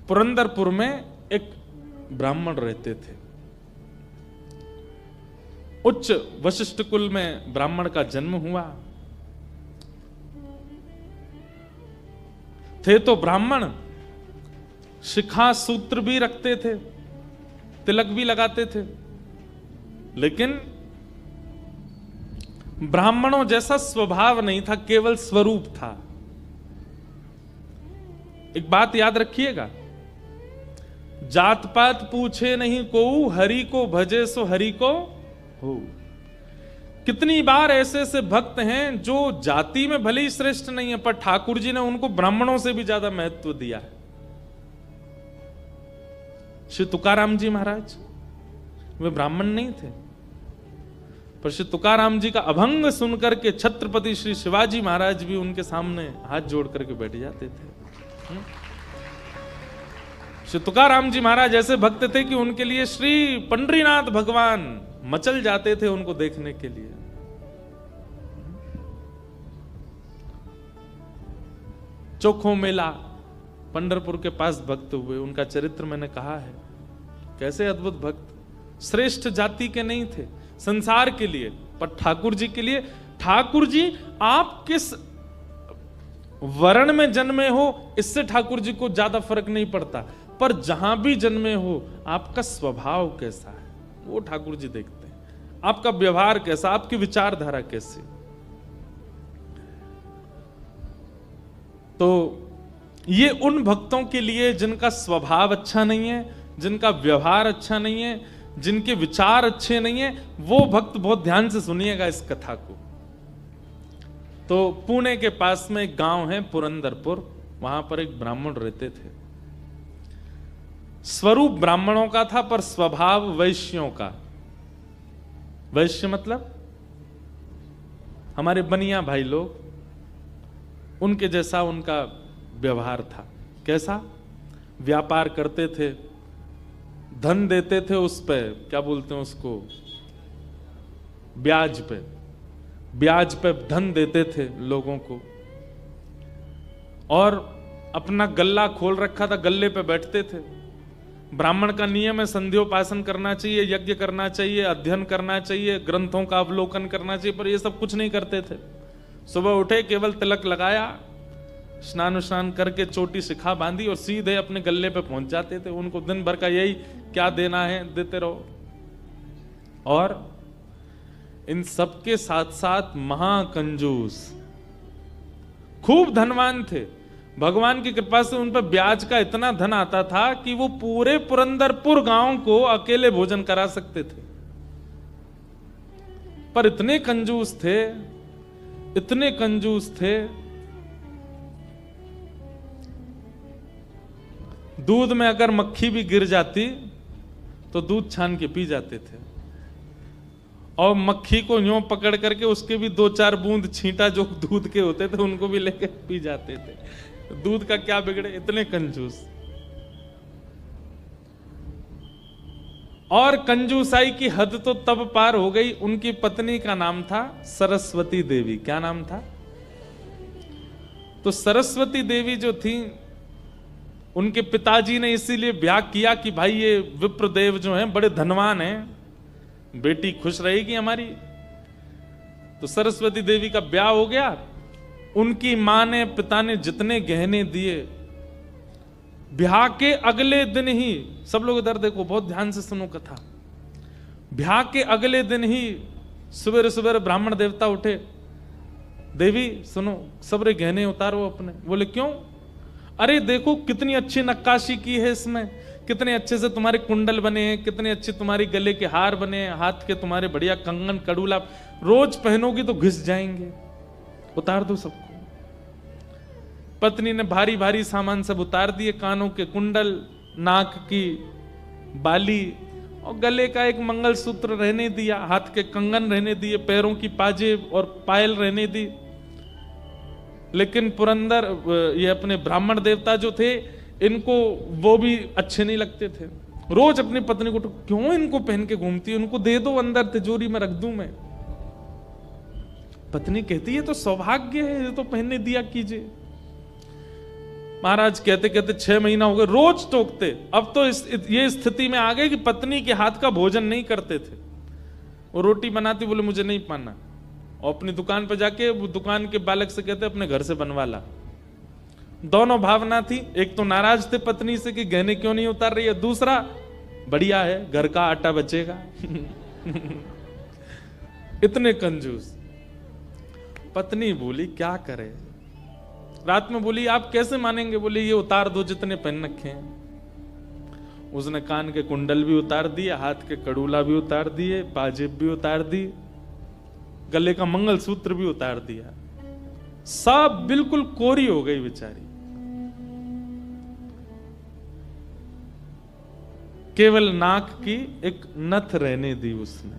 पुरंदरपुर में एक ब्राह्मण रहते थे। उच्च वशिष्ठ कुल में ब्राह्मण का जन्म हुआ। थे तो ब्राह्मण, शिखा सूत्र भी रखते थे, तिलक भी लगाते थे, लेकिन ब्राह्मणों जैसा स्वभाव नहीं था, केवल स्वरूप था। एक बात याद रखिएगा, जात पात पूछे नहीं कोऊ, हरि को भजे सो हरि को हो। कितनी बार ऐसे ऐसे भक्त हैं जो जाति में भले ही श्रेष्ठ नहीं है, पर ठाकुर जी ने उनको ब्राह्मणों से भी ज्यादा महत्व दिया है। श्री तुकाराम जी महाराज वे ब्राह्मण नहीं थे, पर श्री तुकाराम जी का अभंग सुनकर के छत्रपति श्री शिवाजी महाराज भी उनके सामने हाथ जोड़ करके बैठ जाते थे। श्री तुकाराम जी महाराज ऐसे भक्त थे कि उनके लिए श्री पंडरीनाथ भगवान मचल जाते थे उनको देखने के लिए। चोखो मेला पंढरपुर के पास भक्त हुए, उनका चरित्र मैंने कहा है। कैसे अद्भुत भक्त, श्रेष्ठ जाति के नहीं थे संसार के लिए, पर ठाकुर जी के लिए। ठाकुर जी आप किस वर्ण में जन्मे हो इससे ठाकुर जी को ज्यादा फर्क नहीं पड़ता, पर जहां भी जन्मे हो आपका स्वभाव कैसा है वो ठाकुर जी देखते हैं। आपका व्यवहार कैसा, आपकी विचारधारा कैसी। तो ये उन भक्तों के लिए जिनका स्वभाव अच्छा नहीं है, जिनका व्यवहार अच्छा नहीं है, जिनके विचार अच्छे नहीं है, वो भक्त बहुत ध्यान से सुनिएगा इस कथा को। तो पुणे के पास में एक गांव है पुरंदरपुर, वहां पर एक ब्राह्मण रहते थे। स्वरूप ब्राह्मणों का था पर स्वभाव वैश्यों का। वैश्य मतलब हमारे बनिया भाई लोग, उनके जैसा उनका व्यवहार था। कैसा? व्यापार करते थे, धन देते थे, उस पे क्या बोलते हैं उसको, ब्याज पे, ब्याज पे धन देते थे लोगों को। और अपना गल्ला खोल रखा था, गल्ले पे बैठते थे। ब्राह्मण का नियम है संध्योपासन करना चाहिए, यज्ञ करना चाहिए, अध्ययन करना चाहिए, ग्रंथों का अवलोकन करना चाहिए, पर ये सब कुछ नहीं करते थे। सुबह उठे, केवल तिलक लगाया, स्नान स्नान करके चोटी शिखा बांधी और सीधे अपने गल्ले पे पहुंच जाते थे। उनको दिन भर का यही क्या देना है देते रहो। और इन सबके साथ साथ महाकंजूस, खूब धनवान थे। भगवान की कृपा से उन पर ब्याज का इतना धन आता था कि वो पूरे पुरंदरपुर गांव को अकेले भोजन करा सकते थे। पर इतने कंजूस थे, इतने कंजूस थे, दूध में अगर मक्खी भी गिर जाती तो दूध छान के पी जाते थे। और मक्खी को यूं पकड़ करके उसके भी 2-4 बूंद छींटा जो दूध के होते थे उनको भी लेके पी जाते थे। दूध का क्या बिगड़े, इतने कंजूस। और कंजूसाई की हद तो तब पार हो गई, उनकी पत्नी का नाम था सरस्वती देवी। क्या नाम था? तो सरस्वती देवी जो थी, उनके पिताजी ने इसीलिए ब्याह किया कि भाई ये विप्रदेव जो हैं बड़े धनवान हैं, बेटी खुश रहेगी हमारी। तो सरस्वती देवी का ब्याह हो गया। उनकी मां ने, पिता ने जितने गहने दिए, ब्याह के अगले दिन ही, सब लोग इधर देखो, बहुत ध्यान से सुनो कथा। ब्याह के अगले दिन ही सुबह सुबह ब्राह्मण देवता उठे, देवी सुनो, सबरे गहने उतारो अपने। बोले क्यों? अरे देखो कितनी अच्छी नक्काशी की है इसमें, कितने अच्छे से तुम्हारे कुंडल बने हैं, कितने अच्छे तुम्हारे गले के हार बने हैं, हाथ के तुम्हारे बढ़िया कंगन कड़ूला, रोज पहनोगी तो घिस जाएंगे, उतार दो सबको। पत्नी ने भारी भारी सामान सब उतार दिए, कानों के कुंडल, नाक की बाली और गले का एक मंगलसूत्र रहने दिया, हाथ के कंगन रहने दिए, पैरों की पाजेब और पायल रहने दी। लेकिन पुरंदर ये अपने ब्राह्मण देवता जो थे, इनको वो भी अच्छे नहीं लगते थे। रोज अपनी पत्नी को, क्यों इनको पहन के घूमती है, उनको दे दो, अंदर तिजोरी में रख दूं मैं। पत्नी कहती है तो सौभाग्य है, ये तो पहनने दिया कीजिए। महाराज कहते कहते 6 महीना हो गए, रोज टोकते। अब तो ये स्थिति में आ गए कि पत्नी के हाथ का भोजन नहीं करते थे। वो रोटी बनाती, बोले मुझे नहीं पाना, और अपनी दुकान पर जाके वो दुकान के बालक से कहते अपने घर से बनवा ला। दोनों भावना थी, एक तो नाराज थे पत्नी से कि गहने क्यों नहीं उतार रही है, दूसरा बढ़िया है घर का आटा बचेगा। इतने कंजूस। पत्नी बोली क्या करे, रात में बोली आप कैसे मानेंगे, बोले ये उतार दो जितने पहन रखे हैं। उसने कान के कुंडल भी उतार दिए, हाथ के कड़ूला भी उतार दिए, पाजेब भी उतार दी, गले का मंगलसूत्र भी उतार दिया। सब बिल्कुल कोरी हो गई बेचारी। केवल नाक की एक नथ रहने दी उसने।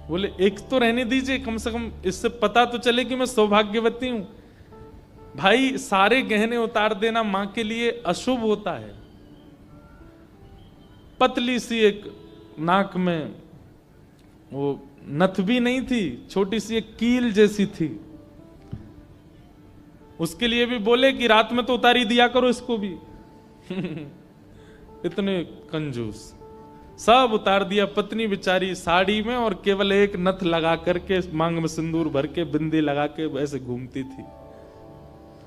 बोले एक तो रहने दीजिए, कम से कम इससे पता तो चले कि मैं सौभाग्यवती हूं। भाई सारे गहने उतार देना मां के लिए अशुभ होता है। पतली सी एक नाक में वो नथ भी नहीं थी, छोटी सी एक कील जैसी थी, उसके लिए भी बोले कि रात में तो उतारी दिया करो इसको भी। इतने कंजूस। सब उतार दिया। पत्नी बेचारी साड़ी में और केवल एक नथ लगा करके, मांग में सिंदूर भर के, बिंदी लगा के ऐसे घूमती थी।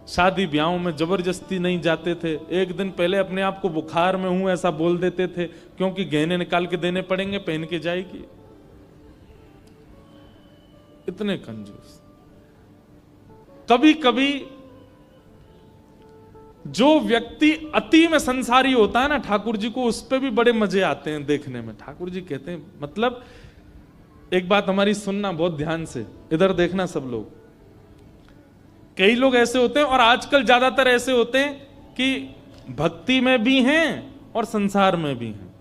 शादी ब्याहों में जबरदस्ती नहीं जाते थे। एक दिन पहले अपने आप को बुखार में हूं ऐसा बोल देते थे, क्योंकि गहने निकाल के देने पड़ेंगे, पहन के जाएगी। इतने कंजूस। कभी कभी जो व्यक्ति अति में संसारी होता है ना, ठाकुर जी को उस पे भी बड़े मजे आते हैं देखने में। ठाकुर जी कहते हैं, मतलब एक बात हमारी सुनना बहुत ध्यान से, इधर देखना सब लोग। कई लोग ऐसे होते हैं, और आजकल ज्यादातर ऐसे होते हैं कि भक्ति में भी हैं और संसार में भी हैं।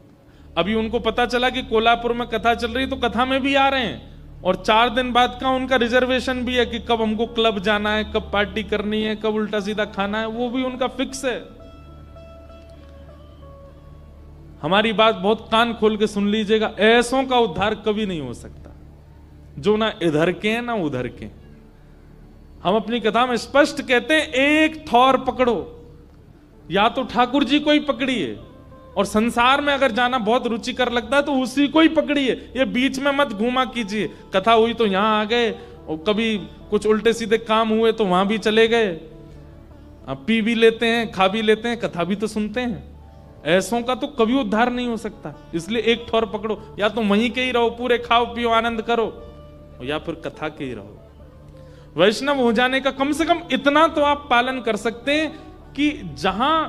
अभी उनको पता चला कि कोल्हापुर में कथा चल रही, तो कथा में भी आ रहे हैं, और 4 दिन बाद का उनका रिजर्वेशन भी है कि कब हमको क्लब जाना है, कब पार्टी करनी है, कब उल्टा सीधा खाना है, वो भी उनका फिक्स है। हमारी बात बहुत कान खोल के सुन लीजिएगा, ऐसों का उद्धार कभी नहीं हो सकता जो ना इधर के हैं ना उधर के। हम अपनी कथा में स्पष्ट कहते हैं, एक थौर पकड़ो, या तो ठाकुर जी को ही पकड़िए, और संसार में अगर जाना बहुत रुचिकर लगता है तो उसी को ही पकड़िए। ये बीच में मत घूमा कीजिए। कथा हुई तो यहां आ गए, और कभी कुछ उल्टे सीधे काम हुए तो वहां भी चले गए। पी भी लेते हैं, खा भी लेते हैं, कथा भी तो सुनते हैं। ऐसों का तो कभी उद्धार नहीं हो सकता। इसलिए एक ठौर पकड़ो, या तो वहीं के ही रहो, पूरे खाओ पियो आनंद करो, या फिर कथा के ही रहो। वैष्णव हो जाने का कम से कम इतना तो आप पालन कर सकते हैं कि जहां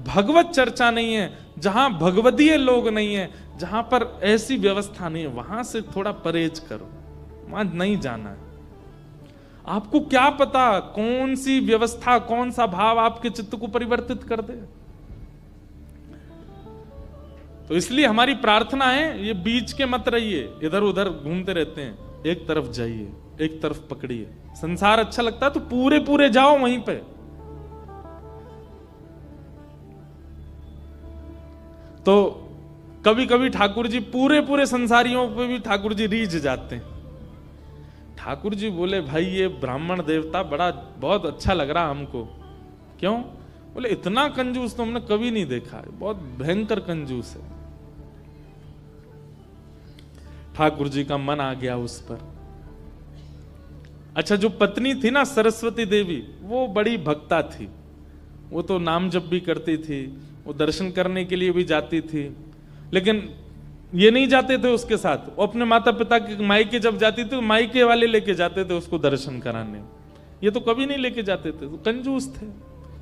भगवत चर्चा नहीं है, जहां भगवदीय लोग नहीं है, जहां पर ऐसी व्यवस्था नहीं है, वहां से थोड़ा परहेज करो, वहां नहीं जाना है। आपको क्या पता कौन सी व्यवस्था, कौन सा भाव आपके चित्त को परिवर्तित कर दे। तो इसलिए हमारी प्रार्थना है, ये बीच के मत रहिए, इधर उधर घूमते रहते हैं। एक तरफ जाइए, एक तरफ पकड़िए। संसार अच्छा लगता है तो पूरे पूरे जाओ वहीं पे। तो कभी कभी ठाकुर जी पूरे पूरे संसारियों पे भी ठाकुर जी रीझ जाते हैं। ठाकुर जी बोले, भाई ये ब्राह्मण देवता बड़ा बहुत अच्छा लग रहा हमको। क्यों? बोले इतना कंजूस तो हमने कभी नहीं देखा है, बहुत भयंकर कंजूस है। ठाकुर जी का मन आ गया उस पर। अच्छा, जो पत्नी थी ना सरस्वती देवी, वो बड़ी भक्ता थी। वो तो नाम जप भी करती थी, वो दर्शन करने के लिए भी जाती थी, लेकिन ये नहीं जाते थे उसके साथ। वो अपने माता पिता के मायके जब जाती थी तो मायके वाले लेके जाते थे उसको दर्शन कराने। ये तो कभी नहीं लेके जाते थे, तो कंजूस थे,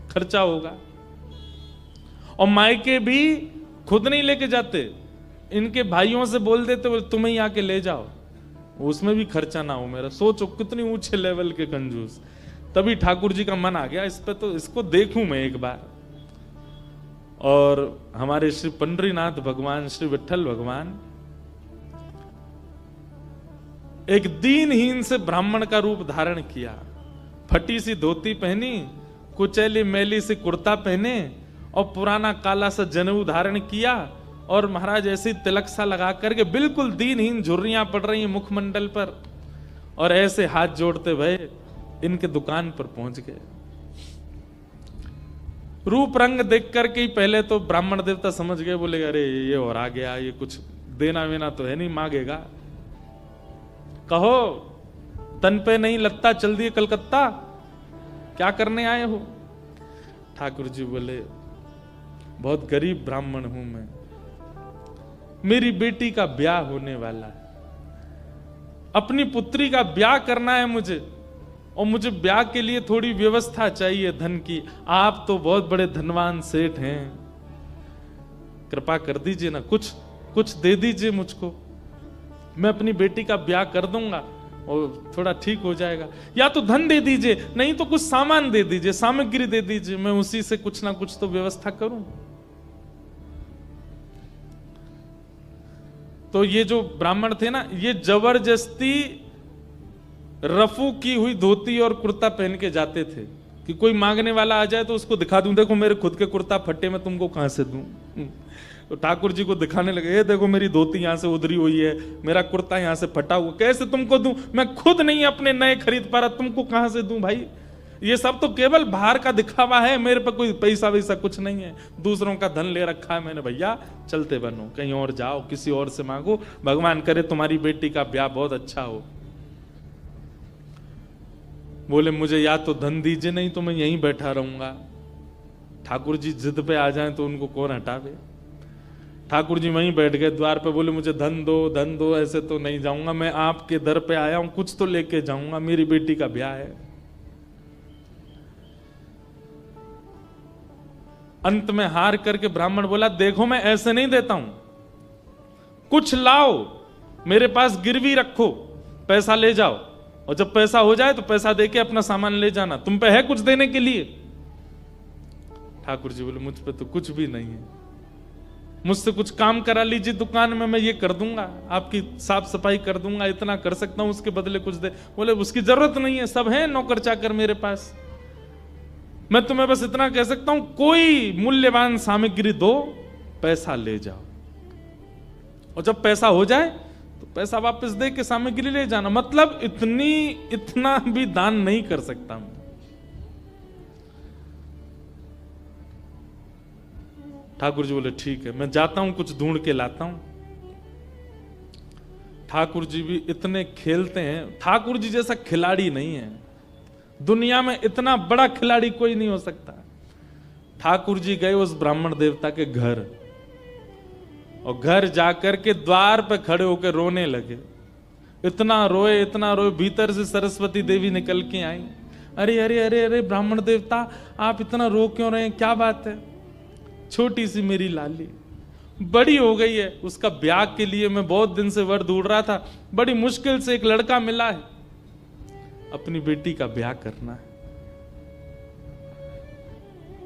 खर्चा होगा। और मायके भी खुद नहीं लेके जाते, इनके भाइयों से बोल देते, बोले तुम्हें ही आके ले जाओ, उसमें भी खर्चा ना हो मेरा। सोचो कितनी ऊंचे लेवल के कंजूस। तभी ठाकुर जी का मन आ गया, इस पे तो इसको देखूं मैं एक बार। और हमारे श्री पंडरीनाथ भगवान, श्री विठल भगवान एक दीनहीन से ब्राह्मण का रूप धारण किया। फटी सी धोती पहनी, कुचैली मैली सी कुर्ता पहने, और पुराना काला सा जनेऊ धारण किया, और महाराज ऐसे तिलक सा लगा करके बिल्कुल दीनहीन, झुर्रियां पड़ रही मुखमंडल पर, और ऐसे हाथ जोड़ते भय इनके दुकान पर पहुंच गए। रूप रंग देख करके ही पहले तो ब्राह्मण देवता समझ गए, बोले अरे ये और आ गया, ये कुछ देना वेना तो है नहीं, मांगेगा। कहो तन पे नहीं लगता, चल दिए कलकत्ता, क्या करने आए हो? ठाकुर जी बोले बहुत गरीब ब्राह्मण हूं मैं, मेरी बेटी का ब्याह होने वाला है, अपनी पुत्री का ब्याह करना है मुझे, और मुझे ब्याह के लिए थोड़ी व्यवस्था चाहिए धन की। आप तो बहुत बड़े धनवान सेठ हैं, कृपा कर दीजिए ना, कुछ दे दीजिए मुझको, मैं अपनी बेटी का ब्याह कर दूंगा और थोड़ा ठीक हो जाएगा। या तो धन दे दीजिए, नहीं तो कुछ सामान दे दीजिए, सामग्री दे दीजिए, मैं उसी से कुछ ना कुछ तो व्यवस्था करूं। तो ये जो ब्राह्मण थे ना, ये जबरदस्ती रफू की हुई धोती और कुर्ता पहन के जाते थे कि कोई मांगने वाला आ जाए तो उसको दिखा दूं, देखो मेरे खुद के कुर्ता फटे, मैं तुमको कहां से दूं। तो ठाकुर जी को दिखाने लगे, ये देखो मेरी धोती यहां से उधरी हुई है, मेरा कुर्ता यहां से फटा हुआ, कैसे तुमको दूं, मैं खुद नहीं अपने नए खरीद पा रहा, तुमको कहां से दूं भाई। ये सब तो केवल बाहर का दिखावा है, मेरे पे कोई पैसा वैसा कुछ नहीं है, दूसरों का धन ले रखा है मैंने। भैया चलते बनो, कहीं और जाओ, किसी और से मांगो, भगवान करे तुम्हारी बेटी का ब्याह बहुत अच्छा हो। बोले मुझे या तो धन दीजिए, नहीं तो मैं यहीं बैठा रहूंगा। ठाकुर जी जिद पे आ जाएं तो उनको कौन हटावे। ठाकुर जी वहीं बैठ गए द्वार पे, बोले मुझे धन दो, ऐसे तो नहीं जाऊंगा, मैं आपके दर पे आया हूं, कुछ तो लेके जाऊंगा, मेरी बेटी का ब्याह है। अंत में हार करके ब्राह्मण बोला, देखो मैं ऐसे नहीं देता हूं, कुछ लाओ, मेरे पास गिरवी रखो, पैसा ले जाओ, और जब पैसा हो जाए तो पैसा देके अपना सामान ले जाना, तुम पे है कुछ देने के लिए। ठाकुर जी बोले मुझ पे तो कुछ भी नहीं है, मुझसे कुछ काम करा लीजिए दुकान में, मैं ये कर दूंगा, आपकी साफ सफाई कर दूंगा, इतना कर सकता हूं, उसके बदले कुछ दे। बोले उसकी जरूरत नहीं है, सब है नौकर चाकर मेरे पास, मैं तुम्हें बस इतना कह सकता हूं, कोई मूल्यवान सामग्री दो, पैसा ले जाओ, और जब पैसा हो जाए तो पैसा वापस दे के सामग्री ले जाना। मतलब इतना भी दान नहीं कर सकता मैं। ठाकुर जी बोले ठीक है, मैं जाता हूं, कुछ ढूंढ के लाता हूं। ठाकुर जी भी इतने खेलते हैं, ठाकुर जी जैसा खिलाड़ी नहीं है दुनिया में, इतना बड़ा खिलाड़ी कोई नहीं हो सकता। ठाकुर जी गए उस ब्राह्मण देवता के घर, और घर जाकर के द्वार पे खड़े होकर रोने लगे। इतना रोए, भीतर से सरस्वती देवी निकल के आई। अरे अरे अरे अरे ब्राह्मण देवता, आप इतना रो क्यों रहे हैं, क्या बात है? छोटी सी मेरी लाली बड़ी हो गई है, उसका ब्याह के लिए मैं बहुत दिन से वर ढूंढ रहा था, बड़ी मुश्किल से एक लड़का मिला है, अपनी बेटी का ब्याह करना है।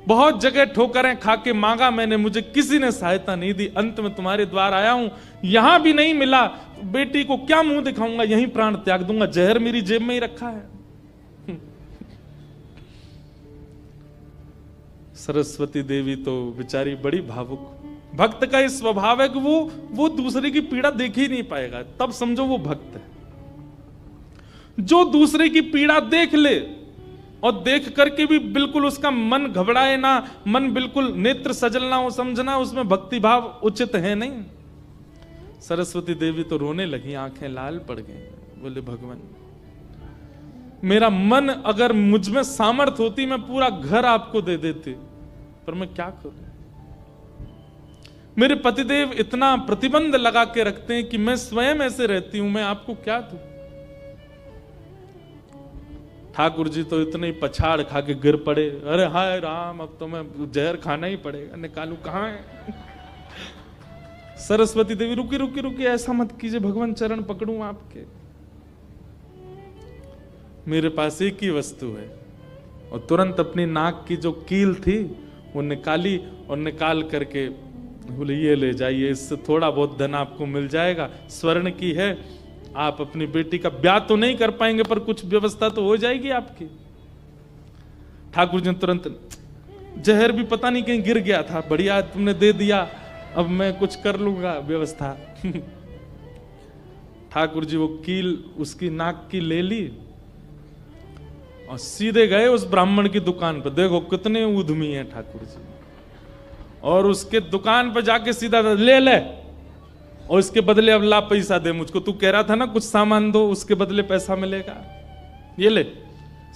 बहुत जगह ठोकरें खा के मांगा मैंने, मुझे किसी ने सहायता नहीं दी, अंत में तुम्हारे द्वार आया हूं, यहां भी नहीं मिला, बेटी को क्या मुंह दिखाऊंगा, यहीं प्राण त्याग दूंगा, जहर मेरी जेब में ही रखा है। सरस्वती देवी तो बेचारी बड़ी भावुक, भक्त का इस स्वभाव है कि वो दूसरे की पीड़ा देख ही नहीं पाएगा, तब समझो वो भक्त है। जो दूसरे की पीड़ा देख ले और देख करके भी बिल्कुल उसका मन घबराए ना, मन बिल्कुल नेत्र सजल ना हो, समझना उसमें भक्ति भाव उचित है नहीं। सरस्वती देवी तो रोने लगी, आंखें लाल पड़ गई। बोले भगवान, मेरा मन अगर मुझ में सामर्थ होती मैं पूरा घर आपको दे देती, पर मैं क्या करूं? मेरे पतिदेव इतना प्रतिबंध लगा के रखते हैं कि मैं स्वयं ऐसे रहती हूं, मैं आपको क्या दूं? ठाकुर जी तो इतने पछाड़ खा के गिर पड़े, अरे हाय राम, अब तो मैं जहर खाना ही पड़ेगा, निकालू कहां है? सरस्वती देवी रुकी रुकी रुकी, ऐसा मत कीजिए भगवान, चरण पकड़ूं आपके, मेरे पास एक ही वस्तु है। और तुरंत अपनी नाक की जो कील थी वो निकाली, और निकाल करके बोले ये ले जाइए, इससे थोड़ा बहुत धन आपको मिल जाएगा, स्वर्ण की है, आप अपनी बेटी का ब्याह तो नहीं कर पाएंगे पर कुछ व्यवस्था तो हो जाएगी आपकी। ठाकुर जी तुरंत, जहर भी पता नहीं कहीं गिर गया था, बढ़िया तुमने दे दिया, अब मैं कुछ कर लूंगा व्यवस्था। ठाकुर जी वो कील उसकी नाक की ले ली, और सीधे गए उस ब्राह्मण की दुकान पर। देखो कितने उद्यमी हैं ठाकुर जी। और उसके दुकान पर जाके सीधा ले ले, और इसके बदले अब ला पैसा दे मुझको। तू कह रहा था ना कुछ सामान दो, उसके बदले पैसा मिलेगा। ये ले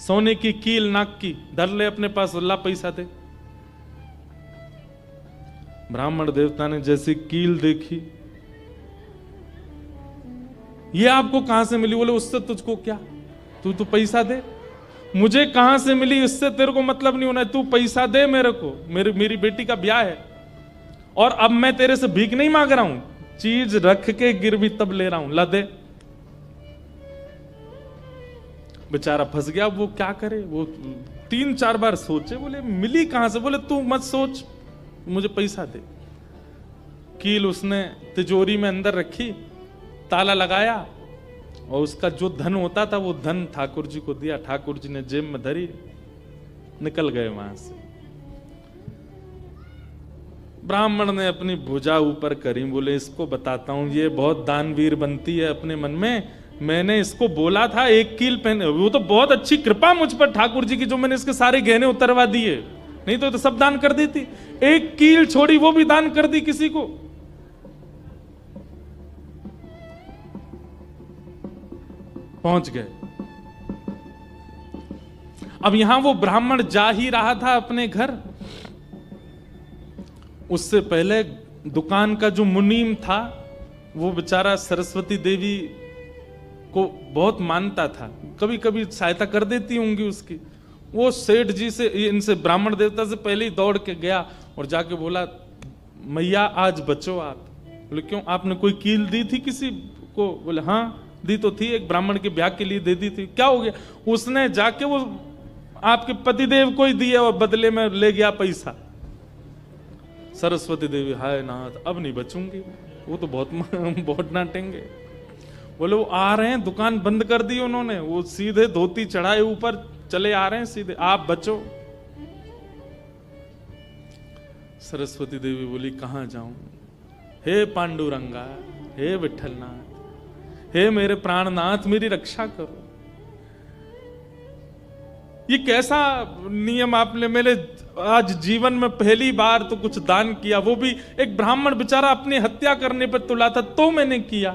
सोने की कील नाक की धर ले अपने पास, ला पैसा दे। ब्राह्मण देवता ने जैसी कील देखी, ये आपको कहां से मिली? बोले उससे तुझको क्या, तू तो पैसा दे। मुझे कहां से मिली इससे तेरे को मतलब नहीं होना, तू पैसा दे मेरे को, मेरी बेटी का ब्याह है। और अब मैं तेरे से भीख नहीं मांग रहा हूं, चीज रख के गिरवी तब ले रहा हूं, ला दे। बेचारा फंस गया। वो क्या करे, वो 3-4 बार सोचे। बोले मिली कहां से? बोले तू मत सोच, मुझे पैसा दे। कील उसने तिजोरी में अंदर रखी, ताला लगाया, और उसका जो धन होता था वो धन ठाकुर जी को दिया। ठाकुर जी ने जेब में धरी, निकल गए वहां से। ब्राह्मण ने अपनी भुजा ऊपर करी, बोले इसको बताता हूं, ये बहुत दानवीर बनती है अपने मन में। मैंने इसको बोला था एक कील पहने, वो तो बहुत अच्छी कृपा मुझ पर ठाकुर जी की, जो मैंने इसके सारे गहने उतरवा दिए, नहीं तो सब दान कर दी थी। एक कील छोड़ी, वो भी दान कर दी किसी को। पहुंच गए। अब यहां वो ब्राह्मण जा ही रहा था अपने घर, उससे पहले दुकान का जो मुनीम था वो बेचारा सरस्वती देवी को बहुत मानता था, कभी कभी सहायता कर देती होंगी उसकी। वो सेठ जी से, इनसे ब्राह्मण देवता से पहले ही दौड़ के गया और जाके बोला, मैया आज बचो आप। बोले क्यों, आपने कोई कील दी थी किसी को? बोले हाँ दी तो थी, एक ब्राह्मण के ब्याह के लिए दे दी थी। क्या हो गया? उसने जाके वो आपके पतिदेव को ही दिया और बदले में ले गया पैसा। सरस्वती देवी, हाय नाथ अब नहीं बचूंगी, वो तो बहुत डांटेंगे। बोले वो आ रहे हैं, दुकान बंद कर दी उन्होंने, वो सीधे धोती चढ़ाए ऊपर चले आ रहे हैं सीधे, आप बचो। सरस्वती देवी बोली कहां जाऊं? हे पांडुरंगा, हे विठलनाथ, हे मेरे प्राणनाथ, मेरी रक्षा करो। ये कैसा नियम आपने मेरे आज जीवन में पहली बार तो कुछ दान किया, वो भी एक ब्राह्मण बेचारा अपनी हत्या करने पर तुला था तो मैंने किया।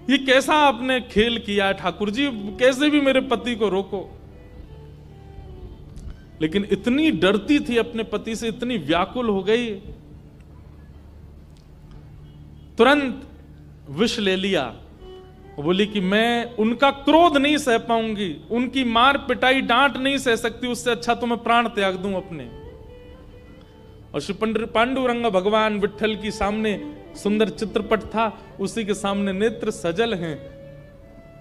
ये कैसा आपने खेल किया ठाकुर जी, कैसे भी मेरे पति को रोको। लेकिन इतनी डरती थी अपने पति से, इतनी व्याकुल हो गई, तुरंत विष ले लिया। बोली कि मैं उनका क्रोध नहीं सह पाऊंगी, उनकी मार पिटाई डांट नहीं सह सकती, उससे अच्छा तो मैं प्राण त्याग दूं अपने। और श्री पांडुरंग भगवान विठल की सामने सुंदर चित्रपट था, उसी के सामने नेत्र सजल हैं,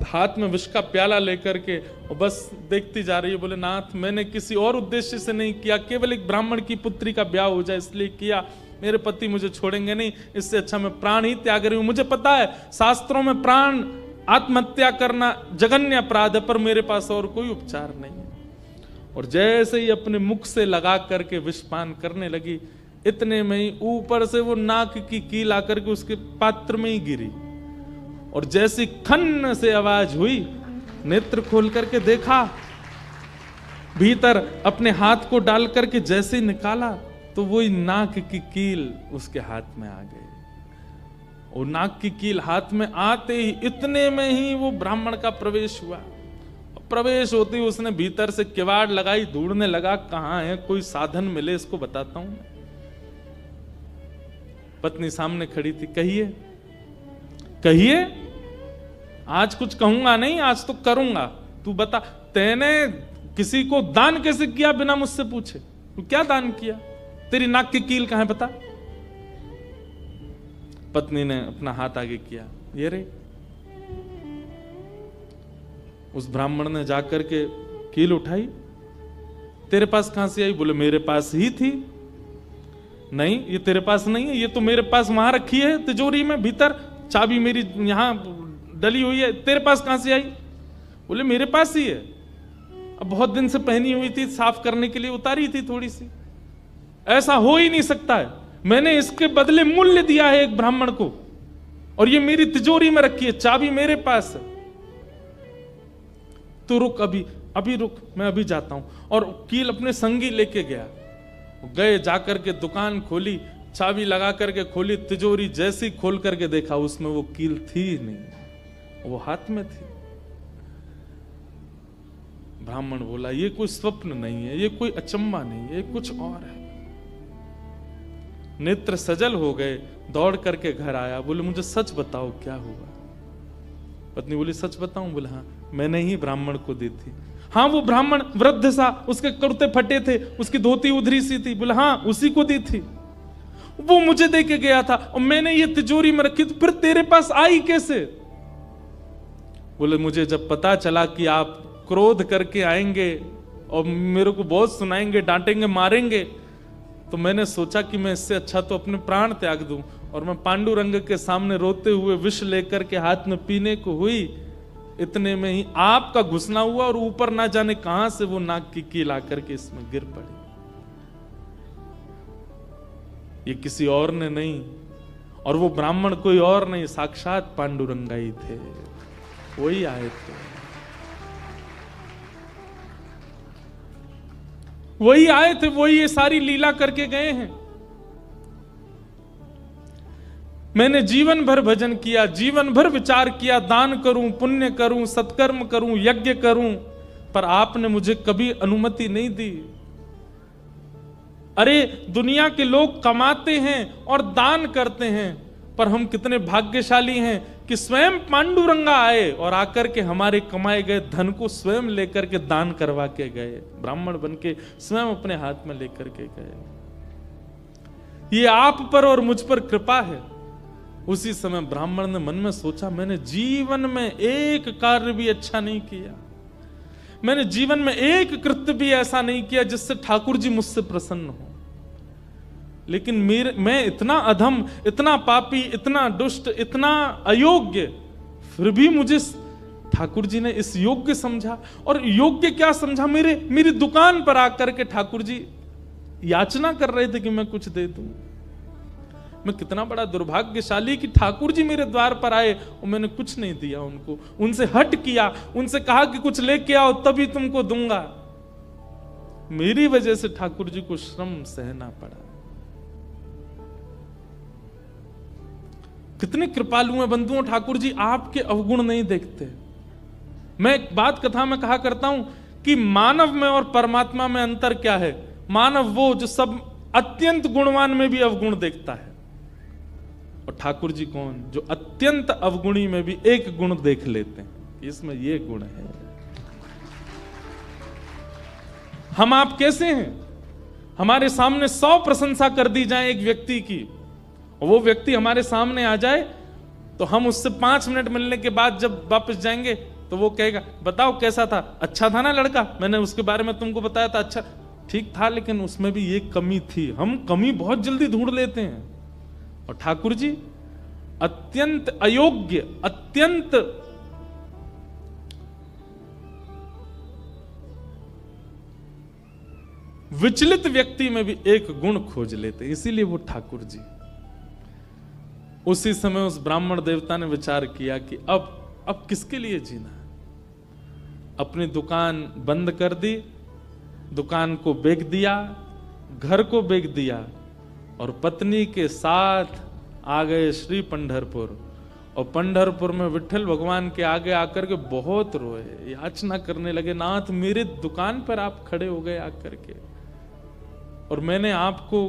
हाथ में विष का प्याला लेकर के, और बस देखती जा रही है। बोले नाथ मैंने किसी और उद्देश्य से नहीं किया, केवल एक ब्राह्मण की पुत्री का ब्याह हो जाए इसलिए किया, मेरे पति मुझे छोड़ेंगे नहीं, इससे अच्छा मैं प्राण ही त्याग रही हूं। मुझे पता है शास्त्रों में प्राण आत्महत्या करना जघन्य अपराध है, पर मेरे पास और कोई उपचार नहीं है। और जैसे ही अपने मुख से लगा करके विषपान करने लगी, इतने में ही ऊपर से वो नाक की कील आकर के उसके पात्र में ही गिरी। और जैसी खन्न से आवाज हुई, नेत्र खोल करके देखा, भीतर अपने हाथ को डाल करके जैसे ही निकाला तो वही नाक की कील उसके हाथ में आ गई। और नाक की कील हाथ में आते ही इतने में ही वो ब्राह्मण का प्रवेश हुआ। प्रवेश होते ही उसने भीतर से किवाड़ लगाई, ढूंढने लगा कहां है, कोई साधन मिले इसको बताता हूं। पत्नी सामने खड़ी थी, कहिए कहिए, आज कुछ कहूंगा नहीं, आज तो करूंगा, तू बता तैने किसी को दान कैसे किया बिना मुझसे पूछे? तू क्या दान किया? तेरी नाक की कील कहां है बता? पत्नी ने अपना हाथ आगे किया, ये रे। उस ब्राह्मण ने जाकर के कील उठाई, तेरे पास कहां से आई? बोले मेरे पास ही थी। नहीं ये तेरे पास नहीं है, ये तो मेरे पास वहां रखी है तिजोरी में, भीतर चाबी मेरी यहां डली हुई है, तेरे पास कहां से आई? बोले मेरे पास ही है, अब बहुत दिन से पहनी हुई थी, साफ करने के लिए उतारी थी थोड़ी सी। ऐसा हो ही नहीं सकता है, मैंने इसके बदले मूल्य दिया है एक ब्राह्मण को, और ये मेरी तिजोरी में रखी है, चाबी मेरे पास है। तू रुक, अभी रुक, मैं अभी जाता हूं। और कील अपने संगी लेके गया। गए, जाकर के दुकान खोली, चाबी लगा करके खोली, तिजोरी जैसी खोल करके देखा उसमें वो कील थी नहीं, वो हाथ में थी। ब्राह्मण बोला ये कोई स्वप्न नहीं है, ये कोई अचंबा नहीं है, ये कुछ और है। नेत्र सजल हो गए, दौड़ करके घर आया, बोले मुझे सच बताओ क्या हुआ। पत्नी बोली सच बताऊं? बोले हाँ, मैंने ही ब्राह्मण को दी थी। हाँ, वो ब्राह्मण वृद्ध सा, उसके कुर्ते फटे थे, उसकी धोती उधरी सी थी। बोले हाँ, उसी को दी थी, वो मुझे दे के गया था और मैंने ये तिजोरी में रखी, तो फिर तेरे पास आई कैसे? बोले मुझे जब पता चला कि आप क्रोध करके आएंगे और मेरे को बहुत सुनाएंगे, डांटेंगे, मारेंगे, तो मैंने सोचा कि मैं इससे अच्छा तो अपने प्राण त्याग दूं। और मैं पांडुरंग के सामने रोते हुए विष लेकर के हाथ में पीने को हुई, इतने में ही आपका घुसना हुआ और ऊपर ना जाने कहां से वो नाग की कील आकर के इसमें गिर पड़ी। ये किसी और ने नहीं, और वो ब्राह्मण कोई और नहीं, साक्षात पांडुरंगा ही थे, वही आए थे, वही आए थे, वही ये सारी लीला करके गए हैं। मैंने जीवन भर भजन किया, जीवन भर विचार किया, दान करूं, पुण्य करूं, सत्कर्म करूं, यज्ञ करूं, पर आपने मुझे कभी अनुमति नहीं दी। अरे दुनिया के लोग कमाते हैं और दान करते हैं, पर हम कितने भाग्यशाली हैं कि स्वयं पांडुरंगा आए और आकर के हमारे कमाए गए धन को स्वयं लेकर के दान करवा के गए, ब्राह्मण बन के स्वयं अपने हाथ में लेकर के गए। ये आप पर और मुझ पर कृपा है। उसी समय ब्राह्मण ने मन में सोचा, मैंने जीवन में एक कार्य भी अच्छा नहीं किया, मैंने जीवन में एक कृत्य भी ऐसा नहीं किया जिससे ठाकुर जी मुझसे प्रसन्न हो, लेकिन मैं इतना अधम, इतना पापी, इतना दुष्ट, इतना अयोग्य, फिर भी मुझे ठाकुर जी ने इस योग्य समझा। और योग्य क्या समझा? मेरी दुकान पर आकर के ठाकुर जी याचना कर रहे थे कि मैं कुछ दे दूं। मैं कितना बड़ा दुर्भाग्यशाली कि ठाकुर जी मेरे द्वार पर आए और मैंने कुछ नहीं दिया उनको, उनसे हट किया, उनसे कहा कि कुछ लेके आओ तभी तुमको दूंगा। मेरी वजह से ठाकुर जी को श्रम सहना पड़ा। कितने कृपालु हैं बंधुओं ठाकुर जी, आपके अवगुण नहीं देखते। मैं एक बात कथा में कहा करता हूं कि मानव में और परमात्मा में अंतर क्या है। मानव वो जो सब अत्यंत गुणवान में भी अवगुण देखता है, और ठाकुर जी कौन? जो अत्यंत अवगुणी में भी एक गुण देख लेते हैं, इसमें ये गुण है। हम आप कैसे हैं? हमारे सामने 100 प्रशंसा कर दी जाए एक व्यक्ति की, और वो व्यक्ति हमारे सामने आ जाए तो हम उससे 5 मिनट मिलने के बाद जब वापस जाएंगे तो वो कहेगा बताओ कैसा था, अच्छा था ना लड़का, मैंने उसके बारे में तुमको बताया था, अच्छा ठीक था, लेकिन उसमें भी ये कमी थी। हम कमी बहुत जल्दी ढूंढ लेते हैं। और ठाकुर जी अत्यंत अयोग्य, अत्यंत विचलित व्यक्ति में भी एक गुण खोज लेते, इसीलिए वो ठाकुर जी। उसी समय उस ब्राह्मण देवता ने विचार किया कि अब किसके लिए जीना है। अपनी दुकान बंद कर दी, दुकान को बेच दिया, घर को बेच दिया, और पत्नी के साथ आ गए श्री पंढरपुर। और पंढरपुर में विठल भगवान के आगे आकर के बहुत रोए, याचना करने लगे, नाथ मेरे दुकान पर आप खड़े हो गए आकर के, और मैंने आपको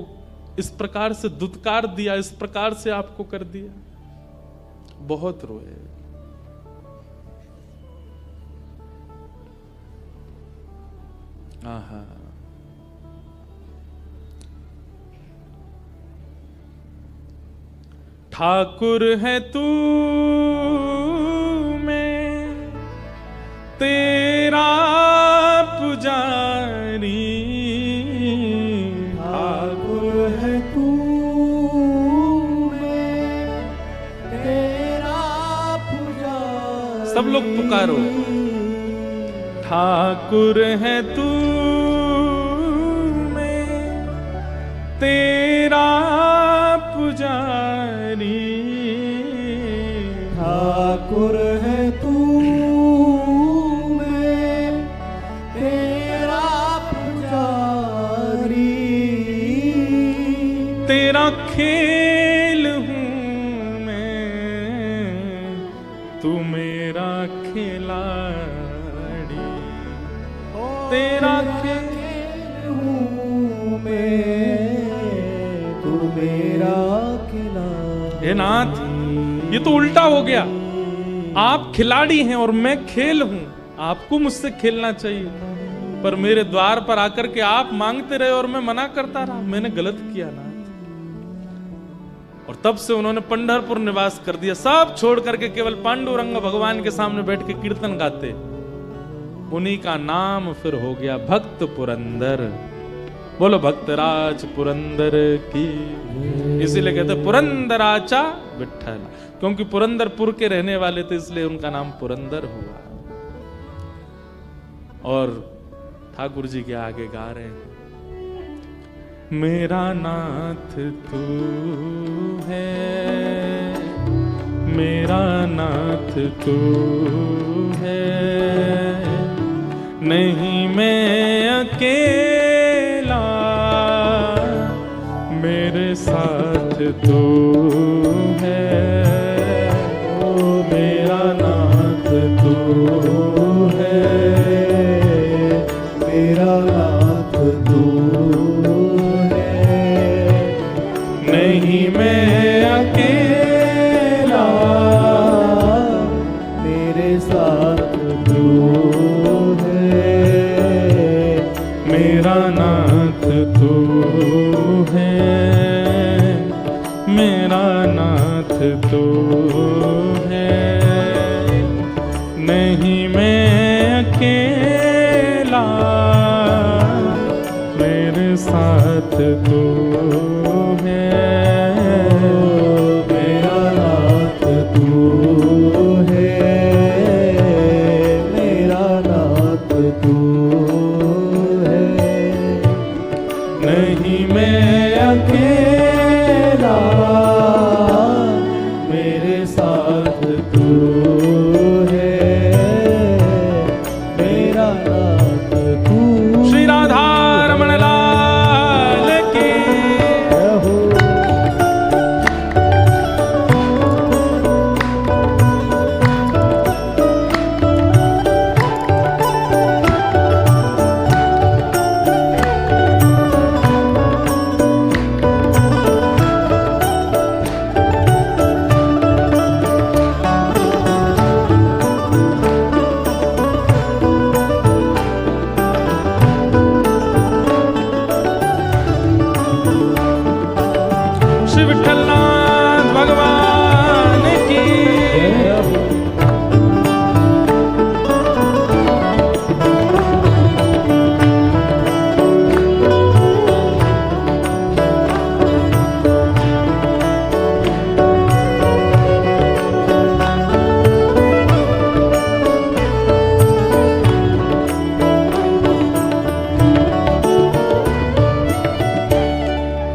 इस प्रकार से दुत्कार दिया, इस प्रकार से आपको कर दिया। बहुत रोए। आहा, ठाकुर है तू मैं तेरा पुजारी, ठाकुर है तू मैं तेरा पुजारी। सब लोग पुकारो, ठाकुर है तू मैं तेरा पुजारी, ठाकुर है तू मैं तेरा खेल हूं मैं, तू मेरा खिलाड़ी। तेरा खेल हूँ मैं, तू मेरा खिलाड़ी। हे नाथ, ये तो उल्टा हो गया। आप खिलाड़ी हैं और मैं खेल हूं। आपको मुझसे खेलना चाहिए, पर मेरे द्वार पर आकर के आप मांगते रहे और मैं मना करता रहा। मैंने गलत किया ना। और तब से उन्होंने पंढरपुर निवास कर दिया। सब छोड़ करके केवल पांडुरंग भगवान के सामने बैठ के कीर्तन गाते। उन्हीं का नाम फिर हो गया भक्त पुरंदर। बोलो भक्तराज पुरंदर की। इसीलिए कहते पुरंदराचा विठ्ठल, क्योंकि पुरंदरपुर के रहने वाले थे, इसलिए उनका नाम पुरंदर हुआ। और ठाकुर जी के आगे गा रहे हैं, मेरा नाथ तू है, मेरा नाथ तू है, नहीं मैं अकेला, मेरे साथ तू है। ओ मेरा नाथ तू है, मेरा नाथ तू है, नहीं मैं अकेला, मेरे साथ तू है। मेरा नाथ तू है, मेरा नाथ तू है, नहीं मैं अकेला, मेरे साथ तू है। मेरा नाथ तू है, मेरा नाथ तू है, नहीं मैं अकेला, मेरे साथ तू है, मेरा नाथ तू। श्री राधा रमण लाल की। हो श्री विठ्ठलनाथ भगवान की।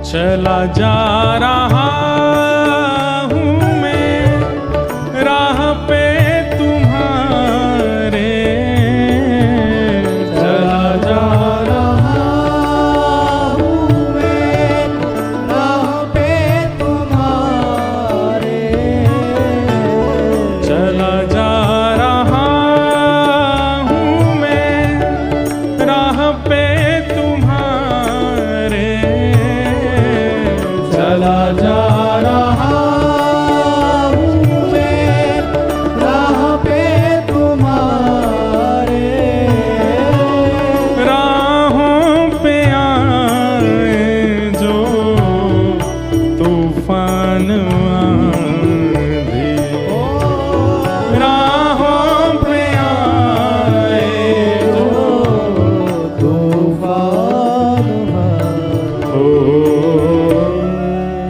चला जा रहा हूँ मैं राह पे तुम्हारे, चला जा रहा हूँ मैं राह पे तुम्हारे, चला जा रहा हूँ मैं राह पे तुम्हारे, चला जा रहा हूँ मैं राह पे तुम्हारे, राहों पे आए जो तूफान आंधी, राहों पे आए जो तूफान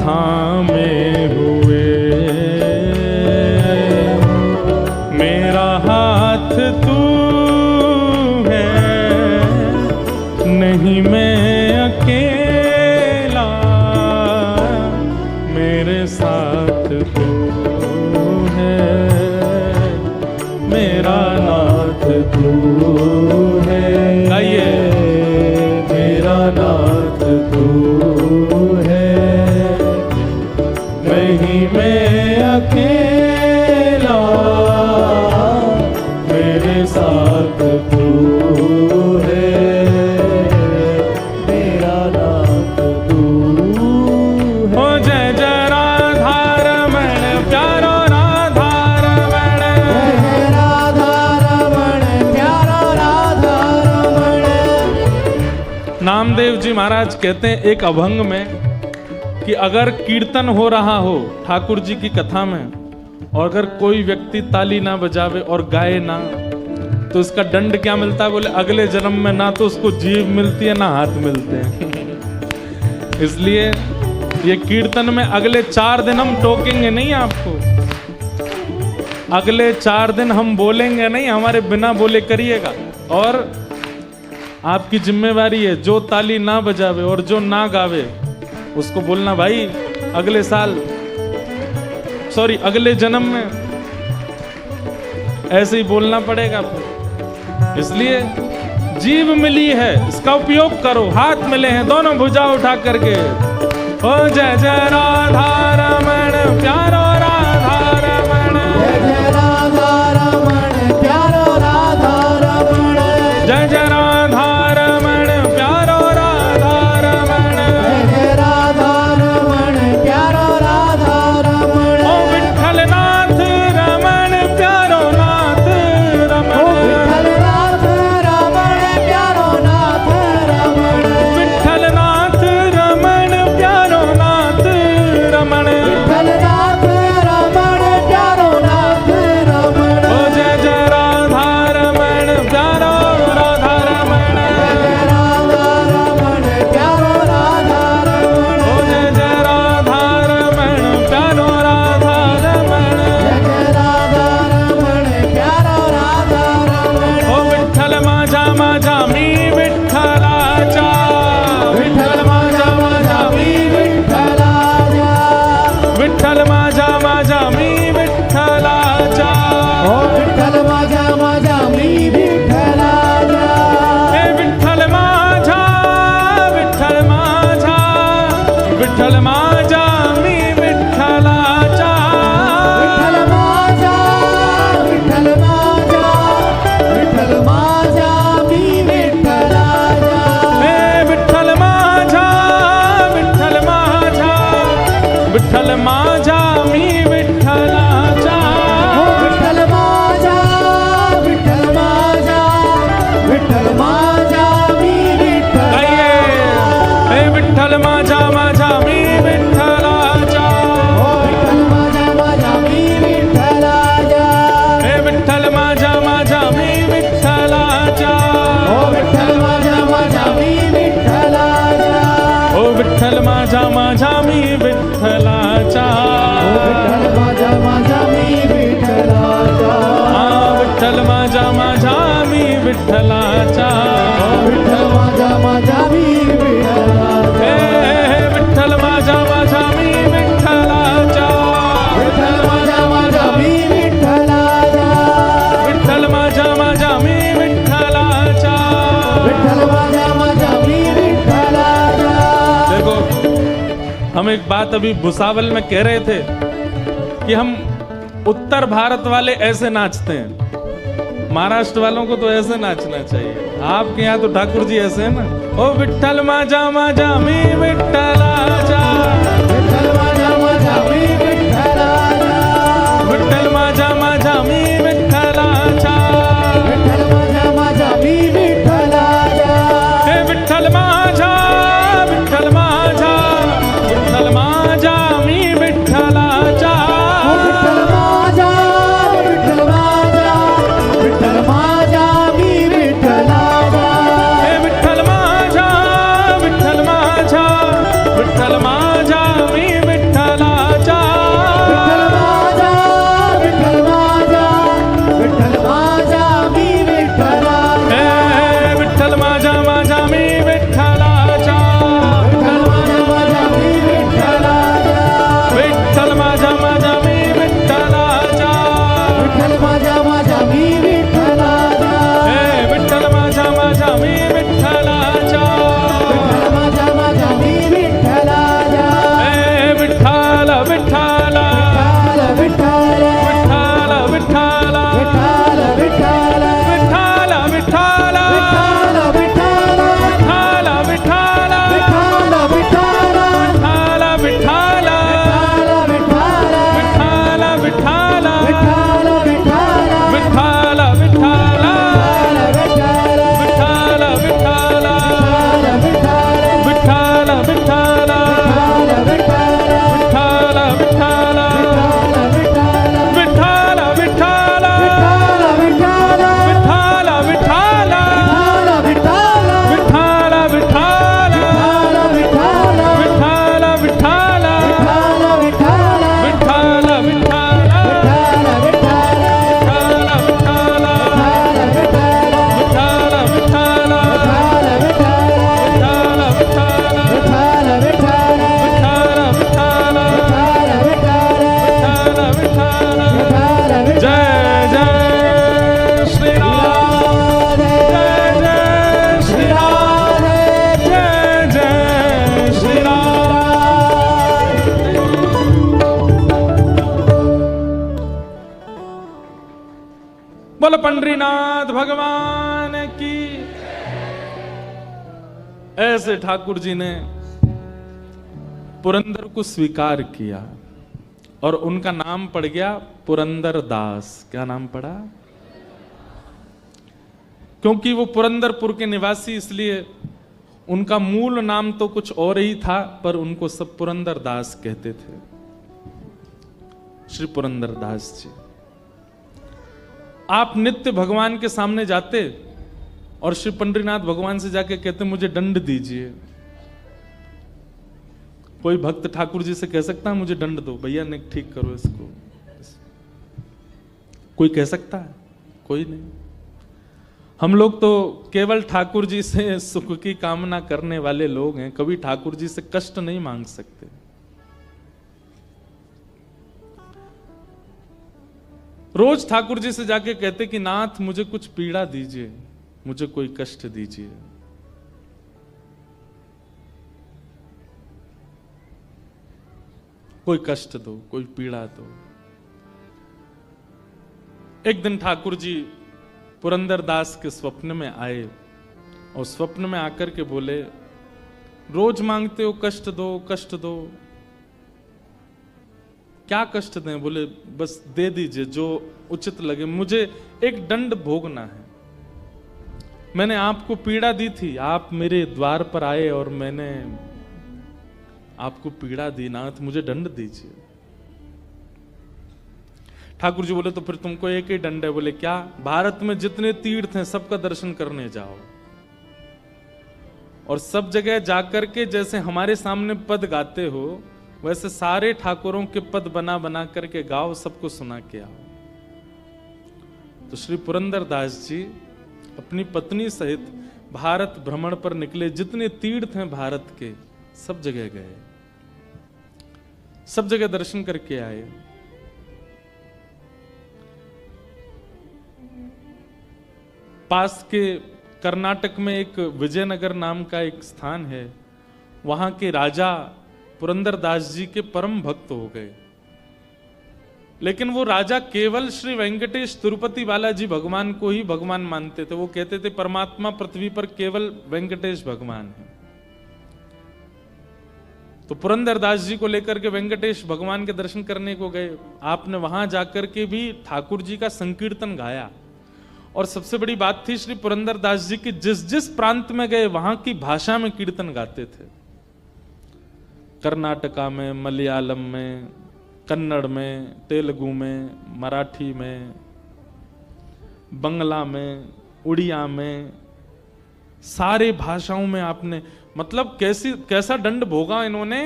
थाम अकेला, मेरे साथ तू है, मेरा नाथ तू है। ओ जय जय राधा रमण प्यारो राधा रमण, जय राधा रमण प्यारो राधा रमण। नामदेव जी महाराज कहते हैं एक अभंग में कि अगर कीर्तन हो रहा हो ठाकुर जी की कथा में और अगर कोई व्यक्ति ताली ना बजावे और गाए ना, तो इसका दंड क्या मिलता है? बोले अगले जन्म में ना तो उसको जीभ मिलती है ना हाथ मिलते हैं। इसलिए ये कीर्तन में अगले 4 दिन हम टोकेंगे नहीं आपको, अगले 4 दिन हम बोलेंगे नहीं, हमारे बिना बोले करिएगा। और आपकी जिम्मेवारी है, जो ताली ना बजावे और जो ना गावे उसको बोलना भाई अगले साल, सॉरी अगले जन्म में ऐसे ही बोलना पड़ेगा आपको। इसलिए जीभ मिली है, इसका उपयोग करो। हाथ मिले हैं दोनों भुजा उठा करके, ओ जय जय राधा रमण प्यारो राधा रमण, जय जय राधा रमण प्यारो राधा रमण, जय जय राधा रमण प्यारो राधा रमण, जय जय राधा रमण प्यारो राधा रमण। ओ विठ्ठल नाथ रमण प्यारो नाथ ओ रमण, विठ्ठल नाथ रमण प्यारो नाथ रमण, विठ्ठल नाथ रमण प्यारो नाथ रमण, विठ्ठल नाथ रमण प्यारो नाथ रमण। ओ जय जय राधा रमण प्यारो राधा रमण, जय जय राधा रमण प्यारो राधा रमण, ओ जय जय राधा रमण प्यारो राधा रमण, जय जय राधा रमण प्यारो राधा रमण। ओ विठ्ठल माझा माझा मी विठ्ठलाचा, विठ्ठल माझा माझा मी विठ्ठलाचा, विठ्ठल माझा माझा मी विठ्ठलाचा, ओ विठ्ठल माझा माझा मी विठ्ठलाचा, हे विठ्ठल माझा विठ्ठल माझा, विठ्ठल माझा मी विठ्ठलाचा, विठ्ठल माझा विठ्ठल माझा, विठ्ठल माझा मी विठ्ठलाचा, हे विठ्ठल माझा विठ्ठल माझा, विठ्ठल माझा मी विठ्ठलाचा, ओ विठ्ठल माझा विठ्ठल माझा, विठ्ठल माझा मी गाइए, विठ्ठलाचा, हे विठ्ठल माझा माझा मी विठ्ठलाचा, ओ विठ्ठल माझा माझा मी विठ्ठलाचा, हे विठ्ठल माझा माझा मी विठ्ठलाचा, ओ विठ्ठल माझा माझा मी विठ्ठलाचा, ओ विठ्ठल माझा माझा मी विठ्ठलाचा, ओ विठ्ठल माझा माझा मी विठ्ठलाचा, हा विठ्ठल माझा माझा मी विठ्ठलाचा, ओ विठ्ठल माझा माझा मी विठ्ठलाचा, हे विठ्ठल माझा माझा मी विठ्ठलाचा, विठ्ठल माझा माझा मी विठ्ठलाचा, विठ्ठल माझा माझा मी विठ्ठलाचा। विठ्ठल माझा माझा मी विठ्ठलाचा। देखो हम एक बात अभी भुसावल में कह रहे थे कि हम उत्तर भारत वाले ऐसे नाचते हैं, महाराष्ट्र वालों को तो ऐसे नाचना चाहिए। आपके यहाँ तो ठाकुर जी ऐसे हैं ना, ओ विठ्ठल माझा माझा मी विठ्ठलाचा, विठ्ठल माझा माझा मी विठ्ठलाचा, विठ्ठल माझा माझा मी विठ्ठलाचा, विठ्ठल माझा माझा मी विठ्ठलाचा, हे विठ्ठल माझा विठ्ठल माझा, विठ्ठल माझा मी विठ्ठलाचा, ओ विठ्ठल माझा विठ्ठल माझा, विठ्ठल माझा मी विठ्ठलाचा, हे विठ्ठल माझा विठ्ठल माझा, विठ्ठल माझा पंढरीनाथ भगवान की। ऐसे ठाकुर जी ने पुरंदर को स्वीकार किया और उनका नाम पड़ गया पुरंदर दास। क्या नाम पड़ा? क्योंकि वो पुरंदरपुर के निवासी, इसलिए उनका मूल नाम तो कुछ और ही था, पर उनको सब पुरंदर दास कहते थे। श्री पुरंदर दास जी, आप नित्य भगवान के सामने जाते और श्री पंढरीनाथ भगवान से जाके कहते मुझे दंड दीजिए। कोई भक्त ठाकुर जी से कह सकता है मुझे दंड दो भैया, नहीं ठीक करो इसको? कोई कह सकता है? कोई नहीं। हम लोग तो केवल ठाकुर जी से सुख की कामना करने वाले लोग हैं, कभी ठाकुर जी से कष्ट नहीं मांग सकते। रोज ठाकुर जी से जाके कहते कि नाथ मुझे कुछ पीड़ा दीजिए, मुझे कोई कष्ट दीजिए। कोई कष्ट दो, कोई पीड़ा दो। एक दिन ठाकुर जी पुरंदर दास के स्वप्न में आए और स्वप्न में आकर के बोले, रोज मांगते हो कष्ट दो कष्ट दो, क्या कष्ट दें? बोले बस दे दीजिए जो उचित लगे, मुझे एक दंड भोगना है। मैंने आपको पीड़ा दी थी, आप मेरे द्वार पर आए और मैंने आपको पीड़ा दी, नाथ मुझे दंड दीजिए। ठाकुर जी बोले तो फिर तुमको एक ही दंड है। बोले क्या? भारत में जितने तीर्थ हैं सबका दर्शन करने जाओ और सब जगह जाकर के जैसे हमारे सामने पद गाते हो वैसे सारे ठाकुरों के पद बना बना करके गाओ, सबको सुना के आओ। तो श्री पुरंदर दास जी अपनी पत्नी सहित भारत भ्रमण पर निकले। जितने तीर्थ हैं भारत के सब जगह गए, सब जगह दर्शन करके आए। पास के कर्नाटक में एक विजयनगर नाम का एक स्थान है, वहां के राजा पुरंदर दास जी के परम भक्त हो गए। लेकिन वो राजा केवल श्री वेंकटेश तिरुपति बालाजी भगवान को ही भगवान मानते थे। वो कहते थे परमात्मा पृथ्वी पर केवल वेंकटेश भगवान है। तो पुरंदर दास जी को लेकर के वेंकटेश भगवान के दर्शन करने को गए। आपने वहां जाकर के भी ठाकुर जी का संकीर्तन गाया। और सबसे बड़ी बात थी, श्री पुरंदर दास जी की जिस जिस प्रांत में गए वहां की भाषा में कीर्तन गाते थे। कर्नाटका में, मलयालम में, कन्नड़ में, तेलुगु में, मराठी में, बंगला में, उड़िया में, सारे भाषाओं में आपने मतलब कैसा दंड भोगा इन्होंने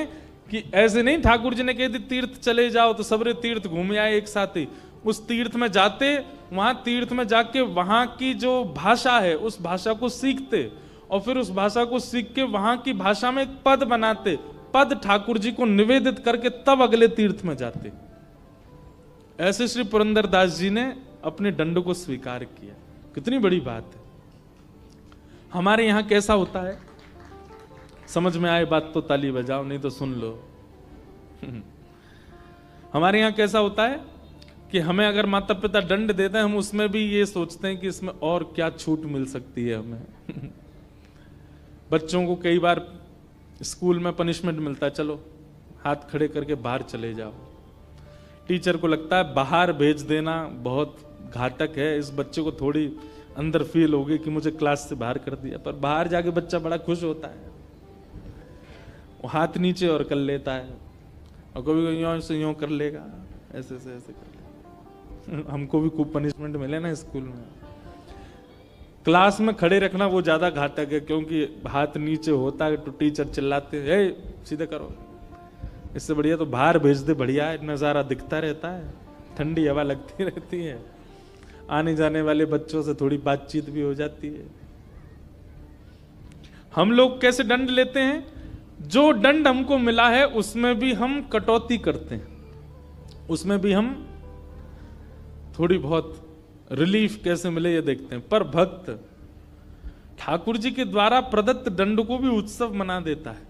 कि ऐसे नहीं ठाकुर जी ने कह दी तीर्थ चले जाओ तो सबरे तीर्थ घूम आए एक साथ ही। उस तीर्थ में जाते, वहां तीर्थ में जाके वहां की जो भाषा है उस भाषा को सीखते और फिर उस भाषा को सीख के वहां की भाषा में एक पद बनाते, पद ठाकुर जी को निवेदित करके तब अगले तीर्थ में जाते। ऐसे श्री पुरंदर दास जी ने अपने दंड को स्वीकार किया। कितनी बड़ी बात है। हमारे यहां कैसा होता है, समझ में आए बात तो ताली बजाओ, नहीं तो सुन लो। हमारे यहां कैसा होता है कि हमें अगर माता पिता दंड देते हैं हम उसमें भी ये सोचते हैं कि इसमें और क्या छूट मिल सकती है हमें। बच्चों को कई बार स्कूल में पनिशमेंट मिलता है, चलो हाथ खड़े करके बाहर चले जाओ। टीचर को लगता है बाहर भेज देना बहुत घातक है, इस बच्चे को थोड़ी अंदर फील होगी कि मुझे क्लास से बाहर कर दिया। पर बाहर जाके बच्चा बड़ा खुश होता है, वो हाथ नीचे और कर लेता है और कभी यूं से यूं कर लेगा, ऐसे से ऐसे कर लेगा। हमको भी खूब पनिशमेंट मिले ना स्कूल में। क्लास में खड़े रखना वो ज्यादा घातक है, क्योंकि हाथ नीचे होता है तो टीचर चिल्लाते हैं सीधे करो। इससे बढ़िया तो बाहर भेज दे, बढ़िया है, नजारा दिखता रहता है, ठंडी हवा लगती रहती है, आने जाने वाले बच्चों से थोड़ी बातचीत भी हो जाती है। हम लोग कैसे दंड लेते हैं, जो दंड हमको मिला है उसमें भी हम कटौती करते हैं, उसमें भी हम थोड़ी बहुत रिलीफ कैसे मिले ये देखते हैं। पर भक्त ठाकुर जी के द्वारा प्रदत्त दंड को भी उत्सव मना देता है।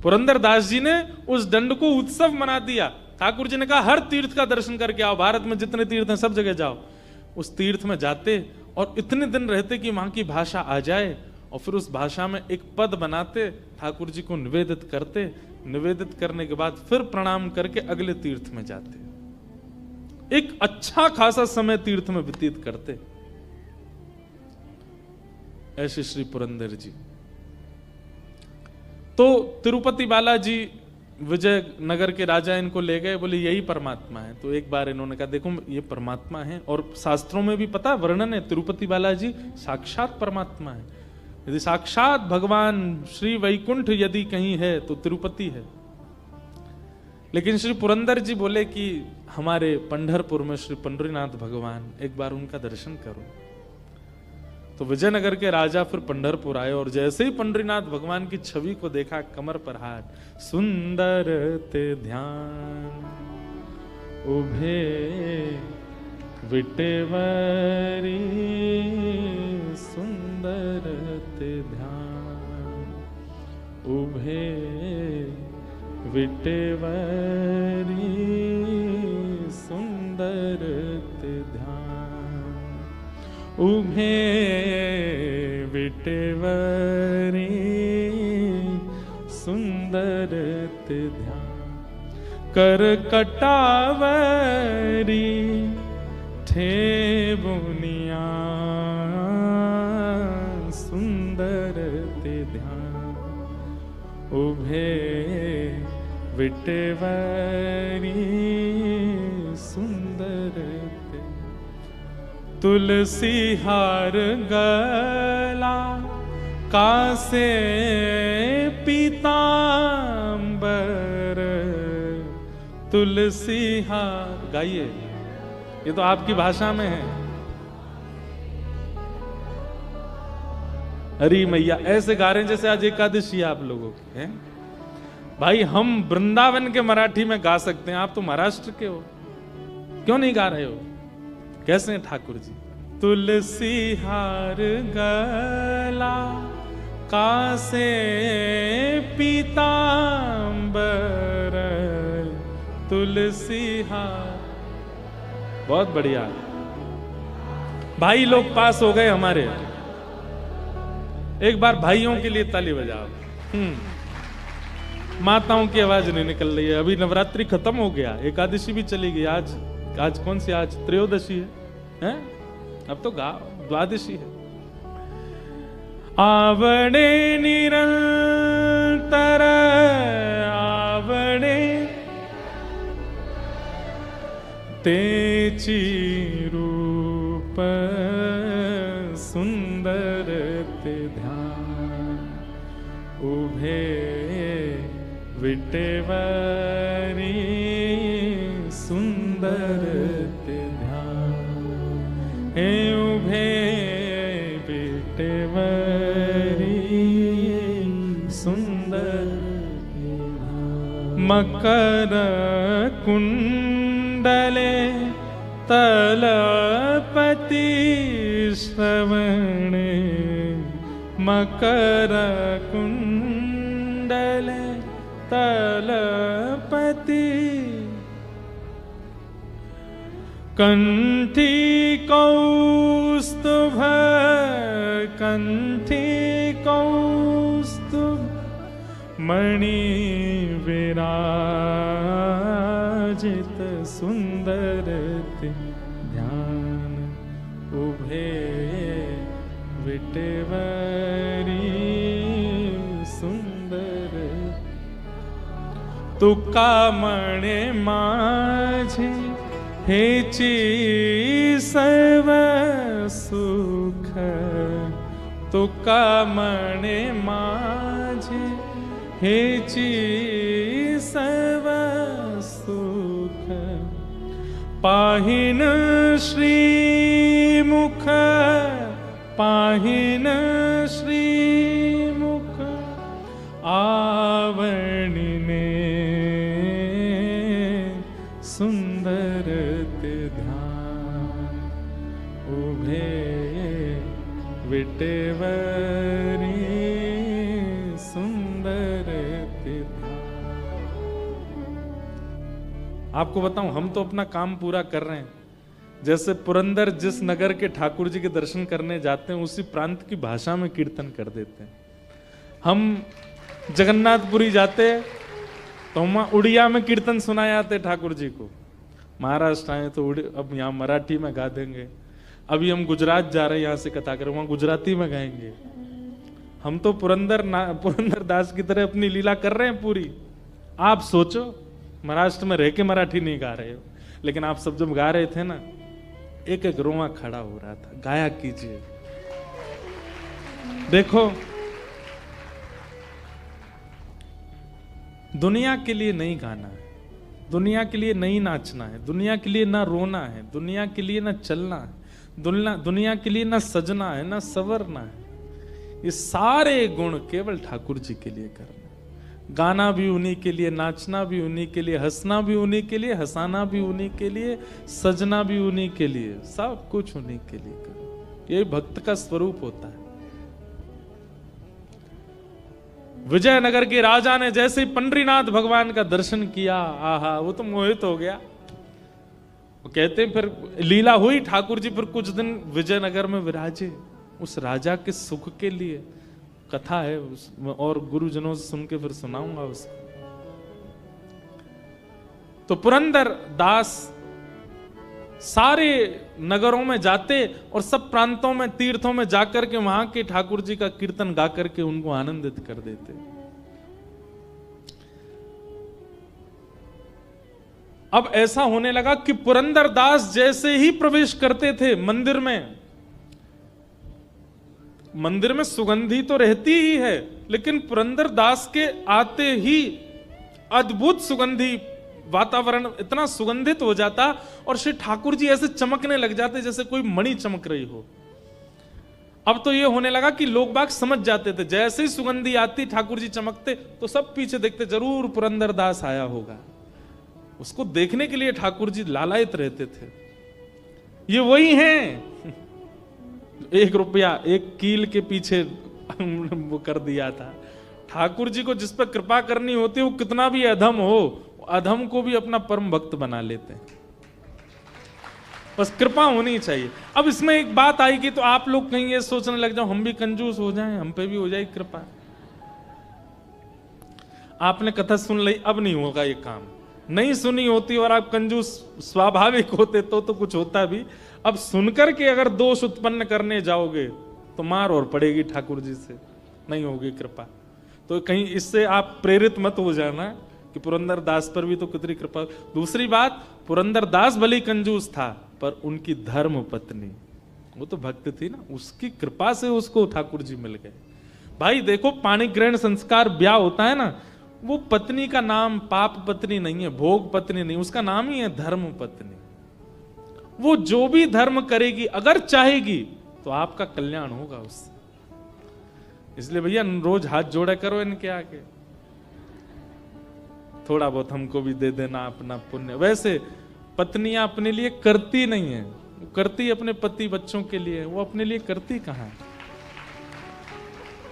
पुरंदर दास जी ने उस दंड को उत्सव मना दिया। ठाकुर जी ने कहा हर तीर्थ का दर्शन करके आओ, भारत में जितने तीर्थ हैं सब जगह जाओ। उस तीर्थ में जाते और इतने दिन रहते कि वहां की भाषा आ जाए, और फिर उस भाषा में एक पद बनाते, ठाकुर जी को निवेदित करते, निवेदित करने के बाद फिर प्रणाम करके अगले तीर्थ में जाते। एक अच्छा खासा समय तीर्थ में व्यतीत करते। ऐसे श्री पुरंदर जी। तो तिरुपति बालाजी विजयनगर के राजा इनको ले गए, बोले यही परमात्मा है। तो एक बार इन्होंने कहा देखो ये परमात्मा है, और शास्त्रों में भी पता वर्णन है तिरुपति बालाजी साक्षात परमात्मा है। यदि साक्षात भगवान श्री वैकुंठ यदि कहीं है तो तिरुपति है। लेकिन श्री पुरंदर जी बोले कि हमारे पंढरपुर में श्री पंढरीनाथ भगवान, एक बार उनका दर्शन करो। तो विजयनगर के राजा फिर पंढरपुर आए, और जैसे ही पंढरीनाथ भगवान की छवि को देखा, कमर पर हाथ, सुंदर ते ध्यान उभे विटेवरी, सुंदर ते ध्यान उभे विटेवरी, सुंदर ते ध्यान उभे विटेवरी, सुंदर ते ध्यान कर कटावरी, ठे बुनिया, सुंदर ते ध्यान उभे विटेवरी, सुंदर ते तुलसी हार गला कासे पीतांबर, तुलसी हार। गाइए, ये तो आपकी भाषा में है। हरी मैया ऐसे गा रहे हैं जैसे आज एकादशी आप लोगों की है। भाई हम वृंदावन के मराठी में गा सकते हैं, आप तो महाराष्ट्र के हो, क्यों नहीं गा रहे हो? कैसे हैं ठाकुर जी? तुलसी हार गला कासे पीतांबर, तुलसी हार। बहुत बढ़िया भाई लोग पास हो गए हमारे। एक बार भाइयों के लिए ताली बजाओ। माताओं की आवाज नहीं निकल रही है। अभी नवरात्रि खत्म हो गया, एकादशी भी चली गई। आज कौन सी? आज त्रयोदशी है? अब तो द्वादशी है। आवड़े निरंतर आवड़े तेची रूप, सुंदर ते ध्यान उभे विटेवरी, सुंदर ते ध्यान हे उभे विटेवरी, सुंदर ते ध्यान। मकर कुंडले तलपति श्रवणे, मकर कुंडले तलपति, कंठी कौस्तुभ, कंठी कौस्तुभ मणि विराजित, सुंदर ते ध्यान उभे विटेवरी, सुंदर। तुका मणे माझे हेची सर्व सुख, तुका मणे माझे हेची सर्व सुख, पाहिन श्रीमुख, पाहिन श्रीमुख आवणिने, सुंदर ते ध्यान उभे विटेवरी, सुंदर ते ध्यान। आपको बताऊं, हम तो अपना काम पूरा कर रहे हैं। जैसे पुरंदर जिस नगर के ठाकुर जी के दर्शन करने जाते हैं, उसी प्रांत की भाषा में कीर्तन कर देते हैं। हम जगन्नाथपुरी जाते हैं तो हम उड़िया में कीर्तन सुनाए आते ठाकुर जी को। महाराष्ट्र आए तो अब यहाँ मराठी में गा देंगे। अभी हम गुजरात जा रहे हैं, यहाँ से कथा करें, वहां गुजराती में गाएंगे। हम तो पुरंदर दास की तरह अपनी लीला कर रहे हैं पूरी। आप सोचो, महाराष्ट्र में रह के मराठी नहीं गा रहे हो, लेकिन आप सब जब गा रहे थे ना, एक एक रोआ खड़ा हो रहा था। गाया कीजिए। देखो, दुनिया के लिए नहीं गाना है, दुनिया के लिए नहीं नाचना है, दुनिया के लिए ना रोना है, दुनिया के लिए ना चलना है, दुनिया के लिए ना सजना है, ना संवरना है। ये सारे गुण केवल ठाकुर जी के लिए करना। गाना भी उन्हीं के लिए, नाचना भी उन्हीं के लिए, हंसना भी उन्हीं के लिए, हंसाना भी उन्हीं के लिए, सजना भी उन्हीं के लिए, सब कुछ उन्हीं के लिए करो। यही भक्त का स्वरूप होता है। विजयनगर के राजा ने जैसे ही पंडरीनाथ भगवान का दर्शन किया, आहा, वो तो मोहित हो गया। वो कहते हैं फिर लीला हुई, ठाकुर जी फिर कुछ दिन विजयनगर में विराजे उस राजा के सुख के लिए। कथा है और गुरुजनों से सुन के फिर सुनाऊंगा उसको। तो पुरंदर दास सारे नगरों में जाते और सब प्रांतों में, तीर्थों में जाकर के वहां के ठाकुर जी का कीर्तन गा करके उनको आनंदित कर देते। अब ऐसा होने लगा कि पुरंदर दास जैसे ही प्रवेश करते थे मंदिर में सुगंधी तो रहती ही है, लेकिन पुरंदर दास के आते ही अद्भुत सुगंधी वातावरण इतना सुगंधित हो जाता और श्री ठाकुर जी ऐसे चमकने लग जाते जैसे कोई मणि चमक रही हो। अब तो ये होने लगा कि लोग बाग समझ जाते थे, जैसे ही सुगंधी आती ठाकुर जी चमकते तो सब पीछे देखते, जरूर पुरंदर दास आया होगा। उसको देखने के लिए ठाकुर जी लालायित रहते थे। ये वही हैं 1 रुपया 1 कील के पीछे वो कर दिया था। ठाकुर जी को जिस पर कृपा करनी होती है, वो कितना भी अधम हो, अधम को भी अपना परम भक्त बना लेते हैं। बस कृपा होनी चाहिए। अब इसमें एक बात आएगी तो आप लोग कहीं ये सोचने लग जाओ हम भी कंजूस हो जाएं, हम पे भी हो जाए कृपा। आपने कथा सुन ली, अब नहीं होगा ये काम। नहीं सुनी होती और आप कंजूस स्वाभाविक होते तो कुछ होता भी। अब सुनकर के अगर दोष उत्पन्न करने जाओगे तो मार और पड़ेगी ठाकुर जी से, नहीं होगी कृपा। तो कहीं इससे आप प्रेरित मत हो जाना कि पुरंदर दास पर भी तो कितनी कृपा। दूसरी बात, पुरंदर दास भले कंजूस था, पर उनकी धर्म पत्नी, वो तो भक्त थी ना, उसकी कृपा से उसको ठाकुर जी मिल गए। भाई देखो, पाणी ग्रहण संस्कार ब्याह होता है ना, वो पत्नी का नाम पाप पत्नी नहीं है, भोग पत्नी नहीं, उसका नाम ही है धर्म पत्नी। वो जो भी धर्म करेगी, अगर चाहेगी तो आपका कल्याण होगा उससे। इसलिए भैया रोज हाथ जोड़ा करो इनके आगे, थोड़ा बहुत हमको भी दे देना अपना पुण्य। वैसे पत्नियां अपने लिए करती नहीं है, वो करती अपने पति बच्चों के लिए, वो अपने लिए करती कहां है।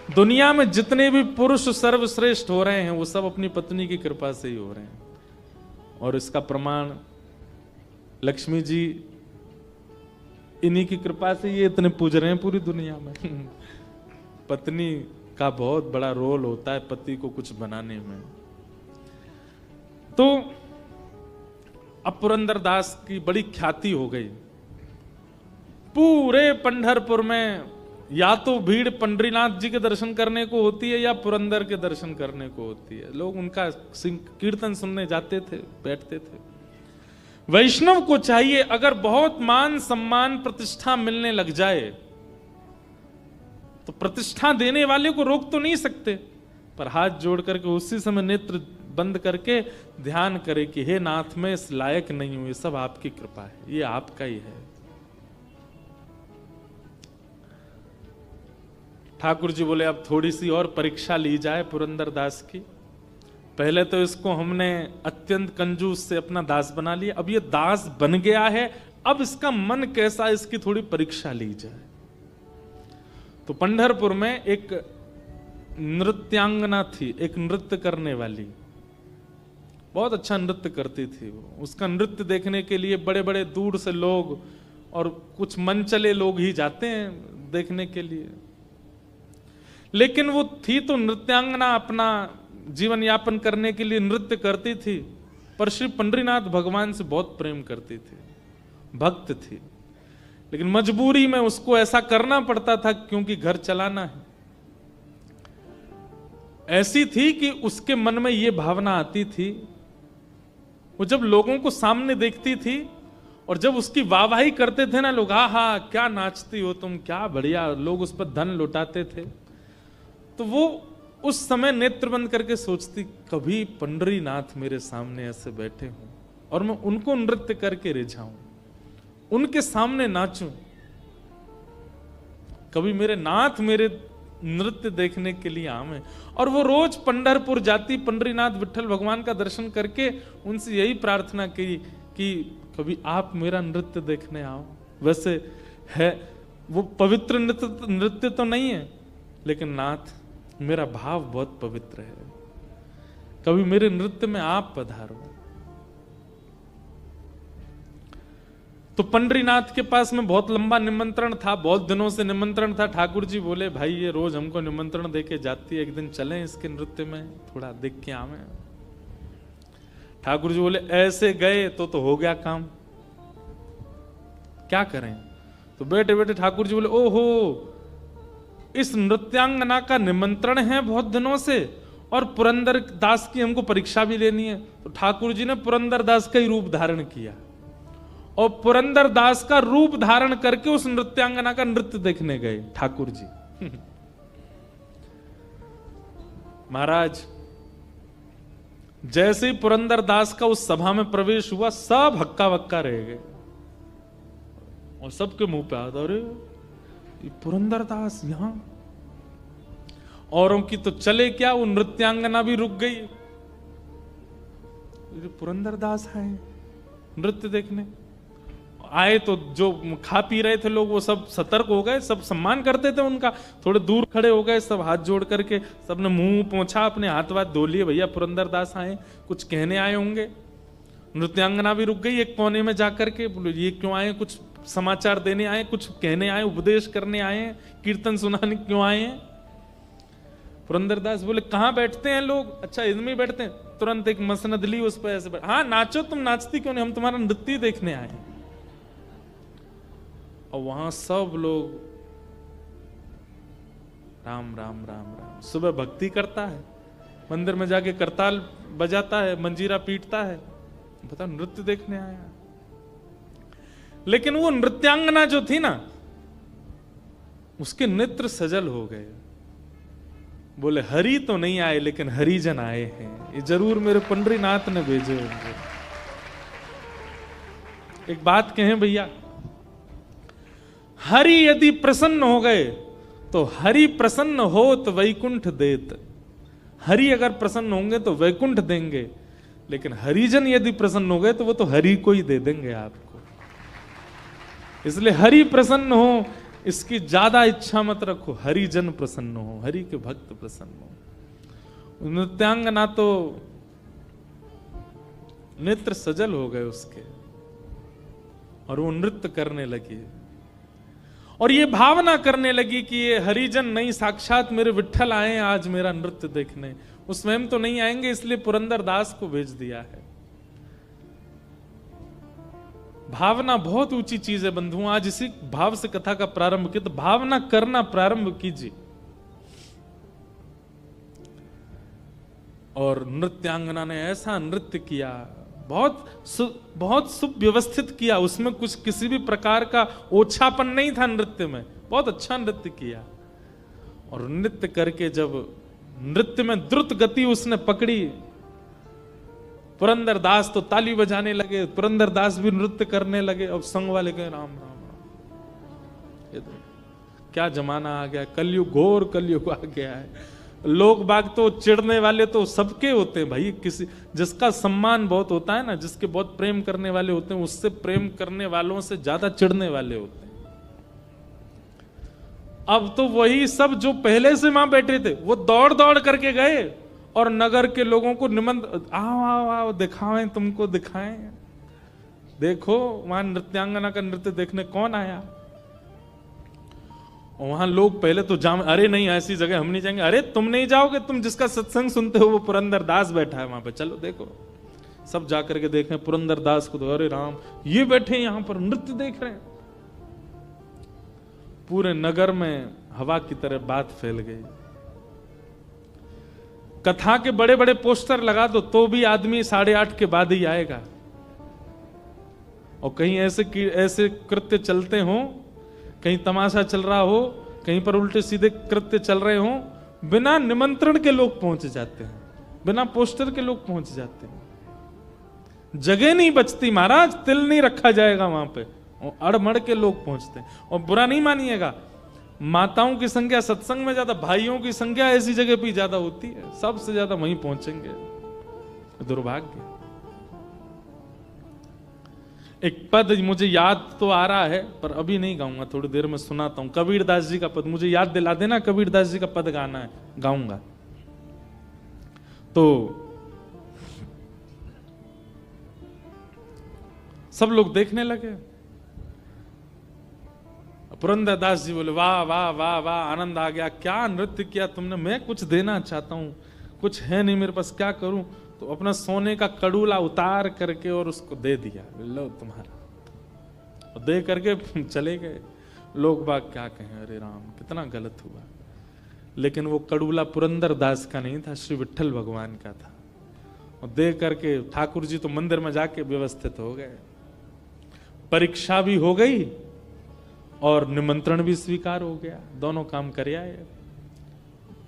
दुनिया में जितने भी पुरुष सर्वश्रेष्ठ हो रहे हैं वो सब अपनी पत्नी की कृपा से ही हो रहे हैं। और इसका प्रमाण लक्ष्मी जी इन्हीं की कृपा से ये इतने पूज रहे हैं पूरी दुनिया में। पत्नी का बहुत बड़ा रोल होता है पति को कुछ बनाने में। तो अब पुरंदर दास की बड़ी ख्याति हो गई पूरे पंढरपुर में। या तो भीड़ पंडरीनाथ जी के दर्शन करने को होती है या पुरंदर के दर्शन करने को होती है। लोग उनका कीर्तन सुनने जाते थे, बैठते थे। वैष्णव को चाहिए, अगर बहुत मान सम्मान प्रतिष्ठा मिलने लग जाए तो प्रतिष्ठा देने वाले को रोक तो नहीं सकते, पर हाथ जोड़ करके उसी समय नेत्र बंद करके ध्यान करे कि हे नाथ, मैं इस लायक नहीं हूं, ये सब आपकी कृपा है, ये आपका ही है। ठाकुर जी बोले अब थोड़ी सी और परीक्षा ली जाए पुरंदर दास की। पहले तो इसको हमने अत्यंत कंजूस से अपना दास बना लिया, अब ये दास बन गया है, अब इसका मन कैसा, इसकी थोड़ी परीक्षा ली जाए। तो पंढरपुर में एक नृत्यांगना थी, एक नृत्य करने वाली, बहुत अच्छा नृत्य करती थी वो। उसका नृत्य देखने के लिए बड़े बड़े दूर से लोग और कुछ मनचले लोग ही जाते हैं देखने के लिए। लेकिन वो थी तो नृत्यांगना, अपना जीवन यापन करने के लिए नृत्य करती थी, पर श्री पंडरीनाथ भगवान से बहुत प्रेम करती थी, भक्त थी। लेकिन मजबूरी में उसको ऐसा करना पड़ता था क्योंकि घर चलाना है। ऐसी थी कि उसके मन में ये भावना आती थी, वो जब लोगों को सामने देखती थी और जब उसकी वाहवाही करते थे ना लोग, हा क्या नाचती हो तुम, क्या बढ़िया, लोग उस पर धन लुटाते थे, तो वो उस समय नेत्र बंद करके सोचती, कभी पंडरीनाथ मेरे सामने ऐसे बैठे हों और मैं उनको नृत्य करके रिझाऊं, उनके सामने नाचूं, कभी मेरे नाथ मेरे नृत्य देखने के लिए आवे। और वो रोज पंढरपुर जाती, पंडरीनाथ विठल भगवान का दर्शन करके उनसे यही प्रार्थना की कि कभी आप मेरा नृत्य देखने आओ। वैसे है वो पवित्र नृत्य तो नहीं है, लेकिन नाथ मेरा भाव बहुत पवित्र है, कभी मेरे नृत्य में आप पधारो। तो पंडरीनाथ के पास में बहुत लंबा निमंत्रण था, बहुत दिनों से निमंत्रण था। ठाकुर जी बोले, भाई ये रोज हमको निमंत्रण देके जाती है, एक दिन चलें इसके नृत्य में, थोड़ा देख के आवे। ठाकुर जी बोले, ऐसे गए तो हो गया काम, क्या करें। तो बैठे बैठे ठाकुर जी बोले, ओहो, इस नृत्यांगना का निमंत्रण है बहुत दिनों से और पुरंदर दास की हमको परीक्षा भी लेनी है। तो ठाकुर जी ने पुरंदर दास का ही रूप धारण किया और पुरंदर दास का रूप धारण करके उस नृत्यांगना का नृत्य देखने गए ठाकुर जी। महाराज, जैसे ही पुरंदर दास का उस सभा में प्रवेश हुआ, सब हक्का बक्का रह गए और सबके मुंह पे आता, अरे पुरंदर दास यहां। औरों की तो चले क्या, वो नृत्यांगना भी रुक गई, पुरंदर दास आए नृत्य देखने। आए तो जो खा पी रहे थे लोग वो सब सतर्क हो गए, सब सम्मान करते थे उनका, थोड़े दूर खड़े हो गए, सब हाथ जोड़ करके सबने मुंह पोंछा, अपने हाथ वाथ धो लिए, भैया पुरंदर दास आए, कुछ कहने आए होंगे। नृत्यांगना भी रुक गई एक कोने में जाकर के, बोले ये क्यों आए, कुछ समाचार देने आए, कुछ कहने आए, उपदेश करने आए, कीर्तन सुनाने क्यों आए हैं। पुरंदर दास बोले, कहाँ बैठते हैं लोग, अच्छा इनमें बैठते हैं। तुरंत एक मसनद ली, उस पर ऐसे हाँ नाचो, तुम नाचती क्यों नहीं, हम तुम्हारा नृत्य देखने आए। और वहां सब लोग राम राम राम राम, सुबह भक्ति करता है, मंदिर में जाके करताल बजाता है, मंजीरा पीटता है, बता नृत्य देखने आया। लेकिन वो नृत्यांगना जो थी ना, उसके नेत्र सजल हो गए। बोले, हरि तो नहीं आए लेकिन हरिजन आए हैं, ये जरूर मेरे पंडरीनाथ ने भेजे होंगे। एक बात कहें भैया, हरि यदि प्रसन्न हो गए तो हरि प्रसन्न हो तो वैकुंठ देत। हरि अगर प्रसन्न होंगे तो वैकुंठ देंगे, लेकिन हरिजन यदि प्रसन्न हो गए तो वो तो हरि को ही दे देंगे आपको। इसलिए हरि प्रसन्न हो इसकी ज्यादा इच्छा मत रखो, हरिजन प्रसन्न हो, हरि के भक्त प्रसन्न हो। नृत्यांगना तो नेत्र सजल हो गए उसके और वो नृत्य करने लगी और ये भावना करने लगी कि ये हरिजन नहीं, साक्षात मेरे विठ्ठल आए हैं आज मेरा नृत्य देखने। वो स्वयं तो नहीं आएंगे, इसलिए पुरंदर दास को भेज दिया है। भावना बहुत ऊंची चीज है बंधुओं, आज इसी भाव से कथा का प्रारंभ किया, तो भावना करना प्रारंभ कीजिए। और नृत्यांगना ने ऐसा नृत्य किया, बहुत सुव्यवस्थित किया, उसमें कुछ किसी भी प्रकार का ओछापन नहीं था नृत्य में, बहुत अच्छा नृत्य किया। और नृत्य करके जब नृत्य में द्रुत गति उसने पकड़ी, पुरंदर दास तो ताली बजाने लगे, पुरंदर दास भी नृत्य करने लगे, और संग वाले कहे राम राम राम। ये तो क्या जमाना आ गया, कलयुग, घोर कलयुग आ गया है। लोग बाग तो चिढ़ने वाले तो सबके होते हैं भाई, किसी जिसका सम्मान बहुत होता है ना, जिसके बहुत प्रेम करने वाले होते हैं, उससे प्रेम करने वालों से ज्यादा चिढ़ने वाले होते हैं। अब तो वही सब जो पहले से वहां बैठे थे वो दौड़ दौड़ करके गए और नगर के लोगों को निमंत्रण, आओ आओ आओ दिखाएं, तुमको दिखाएं, देखो वहां नृत्यांगना का नृत्य देखने कौन आया। और वहां लोग पहले तो अरे नहीं ऐसी जगह हम नहीं जाएंगे, अरे तुम नहीं जाओगे, तुम जिसका सत्संग सुनते हो वो पुरंदर दास बैठा है वहां पे, चलो देखो। सब जाकर के देखें पुरंदर दास को, तो अरे राम ये बैठे यहां पर नृत्य देख रहे हैं। पूरे नगर में हवा की तरह बात फैल गई। कथा के बड़े बड़े पोस्टर लगा दो तो भी आदमी 8:30 के बाद ही आएगा। और कहीं ऐसे कृत्य चलते हो, कहीं तमाशा चल रहा हो, कहीं पर उल्टे सीधे कृत्य चल रहे हो, बिना निमंत्रण के लोग पहुंच जाते हैं, बिना पोस्टर के लोग पहुंच जाते हैं। जगह नहीं बचती महाराज, तिल नहीं रखा जाएगा वहां पे, और अड़मड़ के लोग पहुंचते हैं। और बुरा नहीं मानिएगा, माताओं की संख्या सत्संग में ज्यादा, भाइयों की संख्या ऐसी जगह पे ज्यादा होती है, सबसे ज्यादा वहीं पहुंचेंगे। दुर्भाग्य। एक पद मुझे याद तो आ रहा है पर अभी नहीं गाऊंगा, थोड़ी देर में सुनाता हूं। कबीरदास जी का पद मुझे याद दिला देना, कबीरदास जी का पद गाना है, गाऊंगा। तो सब लोग देखने लगे। पुरंदरदास जी बोले वाह वाह वाह वाह, आनंद आ गया, क्या नृत्य किया तुमने, मैं कुछ देना चाहता हूं, कुछ है नहीं मेरे पास, क्या करूं। तो अपना सोने का कड़ूला उतार करके और उसको दे दिया, लो तुम्हारा, और दे करके चले गए। लोग बाग क्या कहें, अरे राम कितना गलत हुआ। लेकिन वो कड़ूला पुरंदरदास का नहीं था, श्री विट्ठल भगवान का था। और दे करके ठाकुर जी तो मंदिर में जाके व्यवस्थित हो गए, परीक्षा भी हो गई और निमंत्रण भी स्वीकार हो गया, दोनों काम कर आए।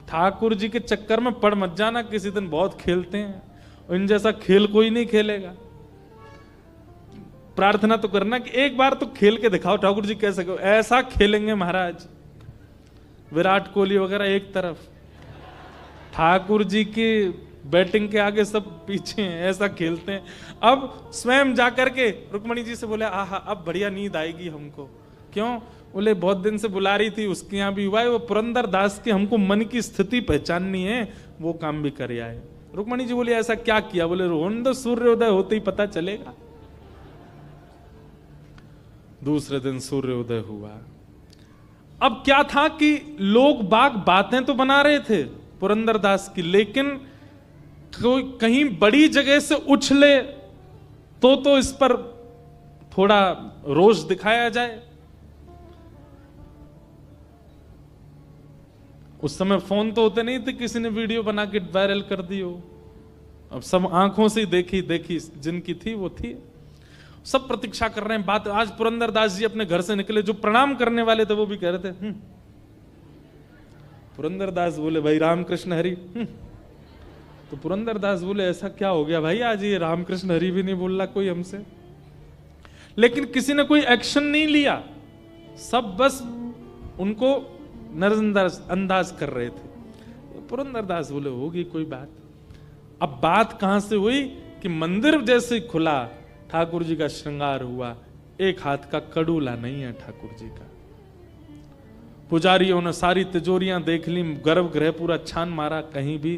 ठाकुर जी के चक्कर में पड़ मत जाना, किसी दिन बहुत खेलते हैं, इन जैसा खेल कोई नहीं खेलेगा। प्रार्थना तो करना कि एक बार तो खेल के दिखाओ, ठाकुर जी कैसे ऐसा खेलेंगे महाराज। विराट कोहली वगैरह एक तरफ, ठाकुर जी की बैटिंग के आगे सब पीछे हैं, ऐसा खेलते हैं। अब स्वयं जाकर के रुक्मणी जी से बोले आहा अब बढ़िया नींद आएगी हमको। क्यों? बोले बहुत दिन से बुला रही थी, उसके यहाँ भी हुआ है, वो पुरंदर दास के हमको मन की स्थिति पहचाननी है, वो काम भी कर आए। रुक्मणी जी बोले ऐसा क्या किया? बोले रोहन दो, सूर्योदय होते ही पता चलेगा। दूसरे दिन सूर्योदय हुआ। अब क्या था कि लोग बाग बातें तो बना रहे थे पुरंदर दास की, लेकिन कोई कहीं बड़ी जगह से उछले तो इस पर थोड़ा रोष दिखाया जाए। उस समय फोन तो होते नहीं थे, किसी ने वीडियो बना के वायरल कर दी हो। अब सब आंखों से देखी जिनकी थी वो थी। सब प्रतीक्षा कर रहे हैं बात। आज पुरंदर दास जी अपने घर से निकले, जो प्रणाम करने वाले थे वो भी कह रहे थे पुरंदर दास बोले भाई रामकृष्ण हरि। तो पुरंदर दास बोले ऐसा क्या हो गया भाई, आज ये रामकृष्ण हरि भी नहीं बोल रहा कोई हमसे। लेकिन किसी ने कोई एक्शन नहीं लिया, सब बस उनको नजरअंदाज कर रहे थे। पुरंदर दास बोले होगी कोई बात। अब बात कहां से हुई कि मंदिर जैसे खुला, ठाकुर जी का श्रृंगार हुआ, एक हाथ का कड़ूला नहीं है ठाकुर जी का। पुजारियों ने सारी तिजोरियां देख ली, गर्भगृह पूरा छान मारा, कहीं भी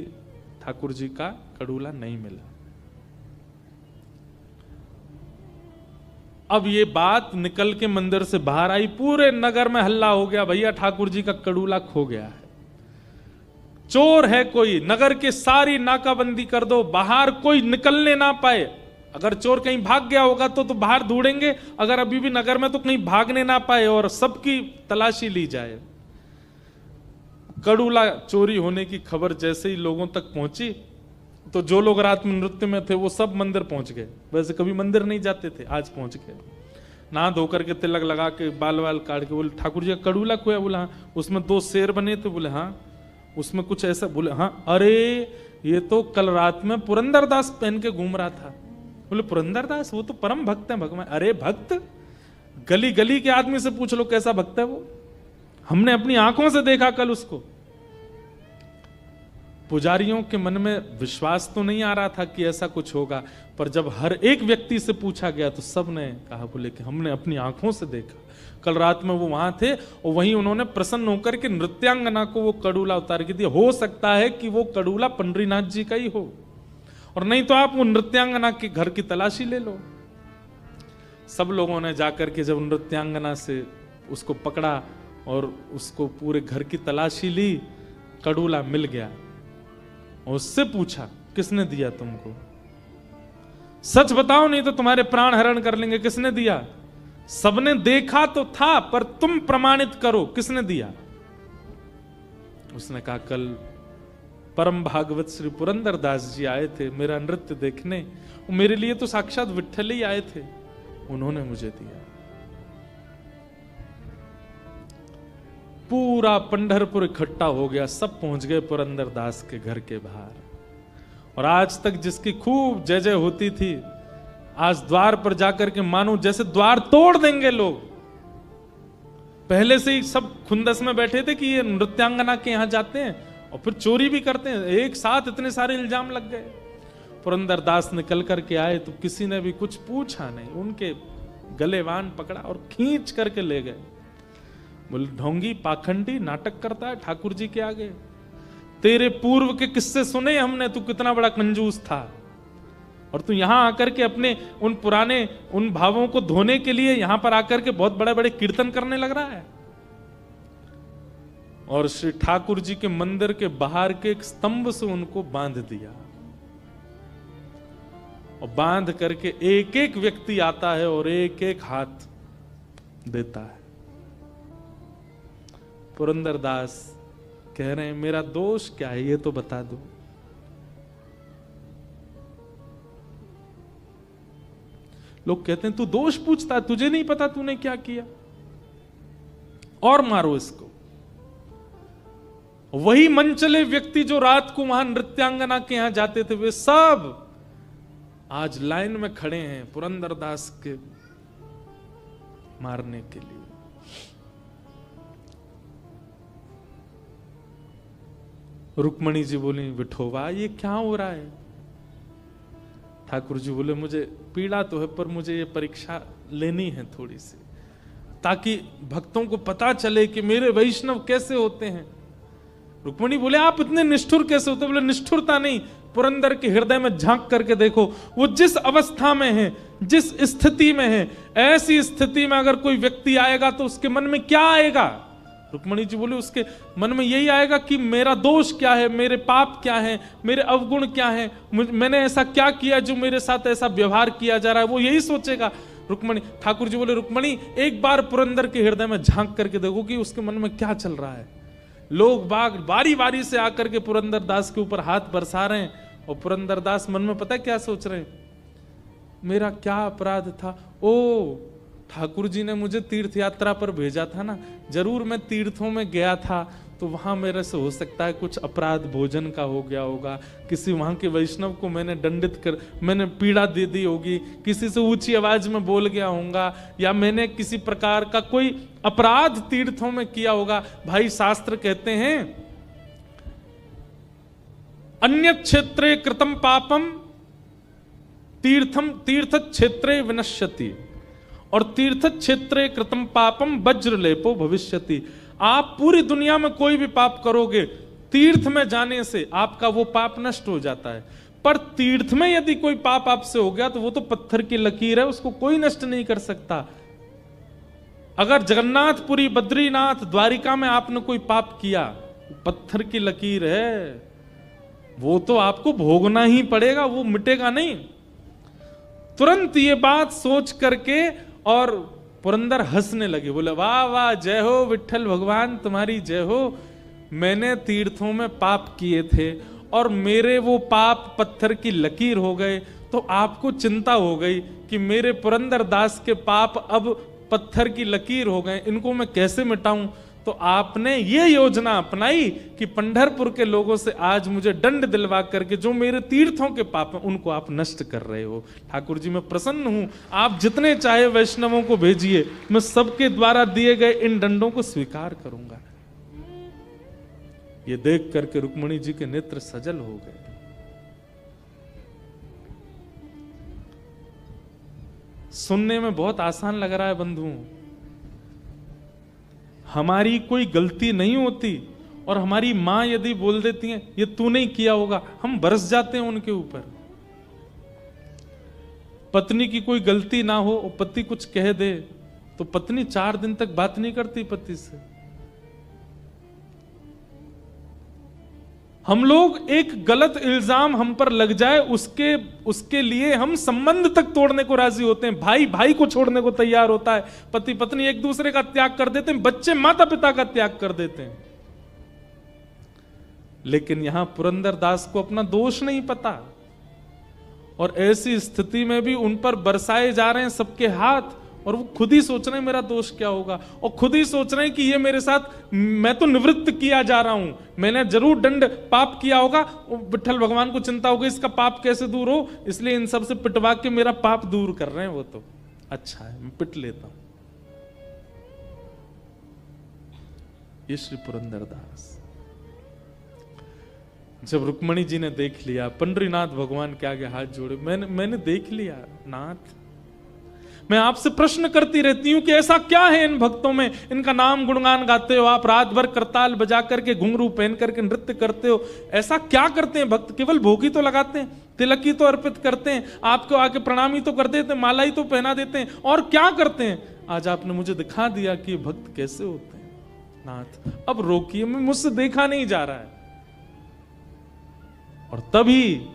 ठाकुर जी का कड़ूला नहीं मिला। अब ये बात निकल के मंदिर से बाहर आई, पूरे नगर में हल्ला हो गया, भैया ठाकुर जी का कड़ूला खो गया है, चोर है कोई, नगर के सारी नाकाबंदी कर दो, बाहर कोई निकलने ना पाए। अगर चोर कहीं भाग गया होगा तो बाहर ढूंढेंगे, अगर अभी भी नगर में तो कहीं भागने ना पाए और सबकी तलाशी ली जाए। कड़ूला चोरी होने की खबर जैसे ही लोगों तक पहुंची तो जो लोग रात में नृत्य में थे वो सब मंदिर पहुंच गए। वैसे कभी मंदिर नहीं जाते थे, आज पहुंच गए, नहा धोकर के तिलक लगा के बाल वाल काट के। बोले ठाकुर जी का कड़ूला खोया? बोले हाँ। उसमें 2 शेर बने थे? बोले हाँ। उसमें कुछ ऐसा? बोले हाँ। अरे ये तो कल रात में पुरंदर दास पहन के घूम रहा था। बोले पुरंदर दास वो तो परम भक्त है भगवान। अरे भक्त, गली गली के आदमी से पूछ लो कैसा भक्त है वो, हमने अपनी आंखों से देखा कल उसको। पुजारियों के मन में विश्वास तो नहीं आ रहा था कि ऐसा कुछ होगा, पर जब हर एक व्यक्ति से पूछा गया तो सब ने कहा, बोले कि हमने अपनी आंखों से देखा। कल रात में वो वहां थे और वहीं उन्होंने प्रसन्न होकर के नृत्यांगना को वो कड़ूला उतार के दिया। हो सकता है कि वो कड़ूला पंडरीनाथ जी का ही हो, और नहीं तो आप वो नृत्यांगना के घर की तलाशी ले लो। सब लोगों ने जाकर के जब नृत्यांगना से उसको पकड़ा और उसको पूरे घर की तलाशी ली, कड़ूला मिल गया। और उससे पूछा, किसने दिया तुमको? सच बताओ नहीं तो तुम्हारे प्राण हरण कर लेंगे। किसने दिया? सबने देखा तो था, पर तुम प्रमाणित करो किसने दिया। उसने कहा, कल परम भागवत श्री पुरंदर दास जी आए थे मेरा नृत्य देखने, मेरे लिए तो साक्षात विट्ठल ही आए थे, उन्होंने मुझे दिया। पूरा पंढरपुर इकट्ठा हो गया, सब पहुंच गए पुरंदर दास के घर के बाहर। और आज तक जिसकी खूब जय जय होती थी, आज द्वार पर जाकर के मानो जैसे द्वार तोड़ देंगे लोग। पहले से ही सब खुंदस में बैठे थे कि ये नृत्यांगना के यहां जाते हैं और फिर चोरी भी करते हैं। एक साथ इतने सारे इल्जाम लग गए। पुरंदर दास निकल करके आए तो किसी ने भी कुछ पूछा नहीं, उनके गले वान पकड़ा और खींच करके ले गए। बोले, ढोंगी पाखंडी नाटक करता है ठाकुर जी के आगे। तेरे पूर्व के किस्से सुने हमने, तू कितना बड़ा कंजूस था, और तू यहां आकर के अपने उन पुराने उन भावों को धोने के लिए यहां पर आकर के बहुत बड़े बड़े कीर्तन करने लग रहा है। और श्री ठाकुर जी के मंदिर के बाहर के एक स्तंभ से उनको बांध दिया, और बांध करके एक एक व्यक्ति आता है और एक एक हाथ देता है। पुरंदर दास कह रहे हैं, मेरा दोष क्या है ये तो बता दो। लोग कहते हैं, तू दोष पूछता है, तुझे नहीं पता तूने क्या किया, और मारो इसको। वही मनचले व्यक्ति जो रात को वहां नृत्यांगना के यहां जाते थे, वे सब आज लाइन में खड़े हैं पुरंदर दास के मारने के लिए। रुक्मणी जी बोली, विठोबा ये क्या हो रहा है? ठाकुर जी बोले, मुझे पीड़ा तो है, पर मुझे ये परीक्षा लेनी है थोड़ी सी, ताकि भक्तों को पता चले कि मेरे वैष्णव कैसे होते हैं। रुक्मणी बोले, आप इतने निष्ठुर कैसे होते? बोले, निष्ठुरता नहीं, पुरंदर के हृदय में झांक करके देखो, वो जिस अवस्था में है, जिस स्थिति में है, ऐसी स्थिति में अगर कोई व्यक्ति आएगा तो उसके मन में क्या आएगा? रुक्मणी जी बोले, उसके मन में यही आएगा कि मेरा दोष क्या है, मेरे पाप क्या है, मेरे अवगुण क्या है, मैंने ऐसा क्या किया जो मेरे साथ ऐसा व्यवहार किया जा रहा है, वो यही सोचेगा। रुक्मणी ठाकुर जी बोले, रुक्मणी एक बार पुरंदर के हृदय में झांक करके देखो कि उसके मन में क्या चल रहा है। लोग बाग बारी बारी से आकर के पुरंदर दास के ऊपर हाथ बरसा रहे हैं, और पुरंदर दास मन में पता है क्या सोच रहे हैं? मेरा क्या अपराध था? ओ, ठाकुर जी ने मुझे तीर्थ यात्रा पर भेजा था ना, जरूर मैं तीर्थों में गया था, तो वहां मेरे से हो सकता है कुछ अपराध भोजन का हो गया होगा, किसी वहां के वैष्णव को मैंने मैंने पीड़ा दे दी होगी, किसी से ऊंची आवाज में बोल गया होगा, या मैंने किसी प्रकार का कोई अपराध तीर्थों में किया होगा। भाई शास्त्र कहते हैं, अन्य क्षेत्रे कृतम पापम तीर्थ क्षेत्रे विनश्यति, और तीर्थ क्षेत्रे कृतम पापम वज्रलेपो भविष्यति। आप पूरी दुनिया में कोई भी पाप करोगे, तीर्थ में जाने से आपका वो पाप नष्ट हो जाता है, पर तीर्थ में यदि कोई पाप आपसे हो गया तो वो तो पत्थर की लकीर है, उसको कोई नष्ट नहीं कर सकता। अगर जगन्नाथपुरी, बद्रीनाथ, द्वारिका में आपने कोई पाप किया, पत्थर की लकीर है, वो तो आपको भोगना ही पड़ेगा, वो मिटेगा नहीं। तुरंत ये बात सोच करके और पुरंदर हंसने लगे, बोले, वाह वाह, जय हो विट्ठल भगवान, तुम्हारी जय हो। मैंने तीर्थों में पाप किए थे और मेरे वो पाप पत्थर की लकीर हो गए, तो आपको चिंता हो गई कि मेरे पुरंदर दास के पाप अब पत्थर की लकीर हो गए, इनको मैं कैसे मिटाऊं। तो आपने ये योजना अपनाई कि पंढरपुर के लोगों से आज मुझे दंड दिलवा करके जो मेरे तीर्थों के पाप हैं उनको आप नष्ट कर रहे हो। ठाकुर जी मैं प्रसन्न हूं, आप जितने चाहे वैष्णवों को भेजिए, मैं सबके द्वारा दिए गए इन दंडों को स्वीकार करूंगा। ये देख करके रुक्मिणी जी के नेत्र सजल हो गए। सुनने में बहुत आसान लग रहा है बंधुओं, हमारी कोई गलती नहीं होती और हमारी मां यदि बोल देती है ये तू नहीं किया होगा, हम बरस जाते हैं उनके ऊपर। पत्नी की कोई गलती ना हो और पति कुछ कह दे तो पत्नी 4 दिन तक बात नहीं करती पति से। हम लोग एक गलत इल्जाम हम पर लग जाए उसके लिए हम संबंध तक तोड़ने को राजी होते हैं। भाई भाई को छोड़ने को तैयार होता है, पति पत्नी एक दूसरे का त्याग कर देते हैं, बच्चे माता पिता का त्याग कर देते हैं। लेकिन यहां पुरंदर दास को अपना दोष नहीं पता और ऐसी स्थिति में भी उन पर बरसाए जा रहे हैं सबके हाथ और वो खुद ही सोच रहे हैं मेरा दोष क्या होगा और खुद ही सोच रहे हैं कि ये मेरे साथ, मैं तो निवृत्त किया जा रहा हूं, मैंने जरूर दंड पाप किया होगा। विठ्ठल भगवान को चिंता होगी इसका पाप कैसे दूर हो, इसलिए इन सब से पिटवा के मेरा पाप दूर कर रहे हैं। वो तो अच्छा है, मैं पिट लेता हूं। ये श्री पुरंदर दास। जब रुक्मिणी जी ने देख लिया, पंडरीनाथ भगवान के आगे हाथ जोड़े, मैंने देख लिया नाथ, मैं आपसे प्रश्न करती रहती हूं कि ऐसा क्या है इन भक्तों में, इनका नाम गुणगान गाते हो आप, रात भर करताल बजा करके घुंघरू पहन करके नृत्य करते हो, ऐसा क्या करते हैं भक्त? केवल भोगी तो लगाते हैं, तिलक ही तो अर्पित करते हैं, आपको आके प्रणाम ही तो कर देते हैं, माला ही तो पहना देते हैं, और क्या करते हैं? आज आपने मुझे दिखा दिया कि भक्त कैसे होते हैं नाथ, अब रोकिए, मैं मुझसे देखा नहीं जा रहा है। और तभी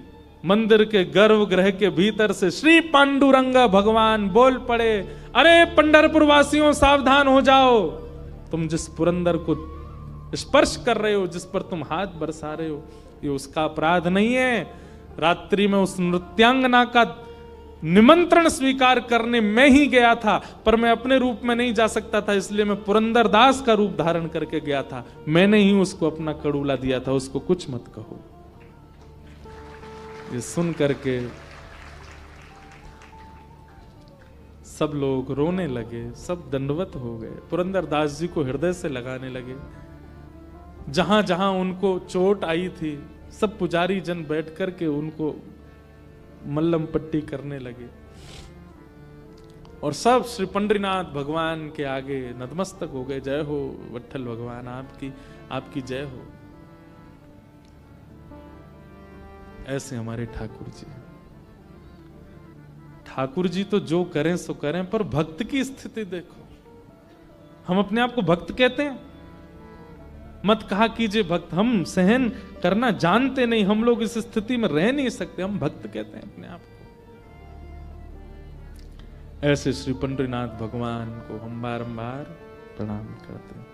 मंदिर के गर्भगृह के भीतर से श्री पांडुरंग भगवान बोल पड़े, अरे पंढरपुर वासियों सावधान हो जाओ, तुम जिस पुरंदर को स्पर्श कर रहे हो, जिस पर तुम हाथ बरसा रहे हो, ये उसका अपराध नहीं है। रात्रि में उस नृत्यांगना का निमंत्रण स्वीकार करने मैं ही गया था, पर मैं अपने रूप में नहीं जा सकता था, इसलिए मैं पुरंदर दास का रूप धारण करके गया था, मैंने ही उसको अपना कड़ूला दिया था, उसको कुछ मत कहो। ये सुन करके सब लोग रोने लगे, सब दंडवत हो गए, पुरंदर दास जी को हृदय से लगाने लगे। जहां जहां उनको चोट आई थी सब पुजारी जन बैठ करके उनको मल्लम पट्टी करने लगे और सब श्री पंडरीनाथ भगवान के आगे नतमस्तक हो गए। जय हो विठ्ठल भगवान, आपकी जय हो। ऐसे हमारे ठाकुर जी तो जो करें सो करें, पर भक्त की स्थिति देखो। हम अपने आप को भक्त कहते हैं, मत कहा कीजिए भक्त, हम सहन करना जानते नहीं, हम लोग इस स्थिति में रह नहीं सकते, हम भक्त कहते हैं अपने आप को। ऐसे श्री पंडरीनाथ भगवान को हम बारंबार प्रणाम करते हैं।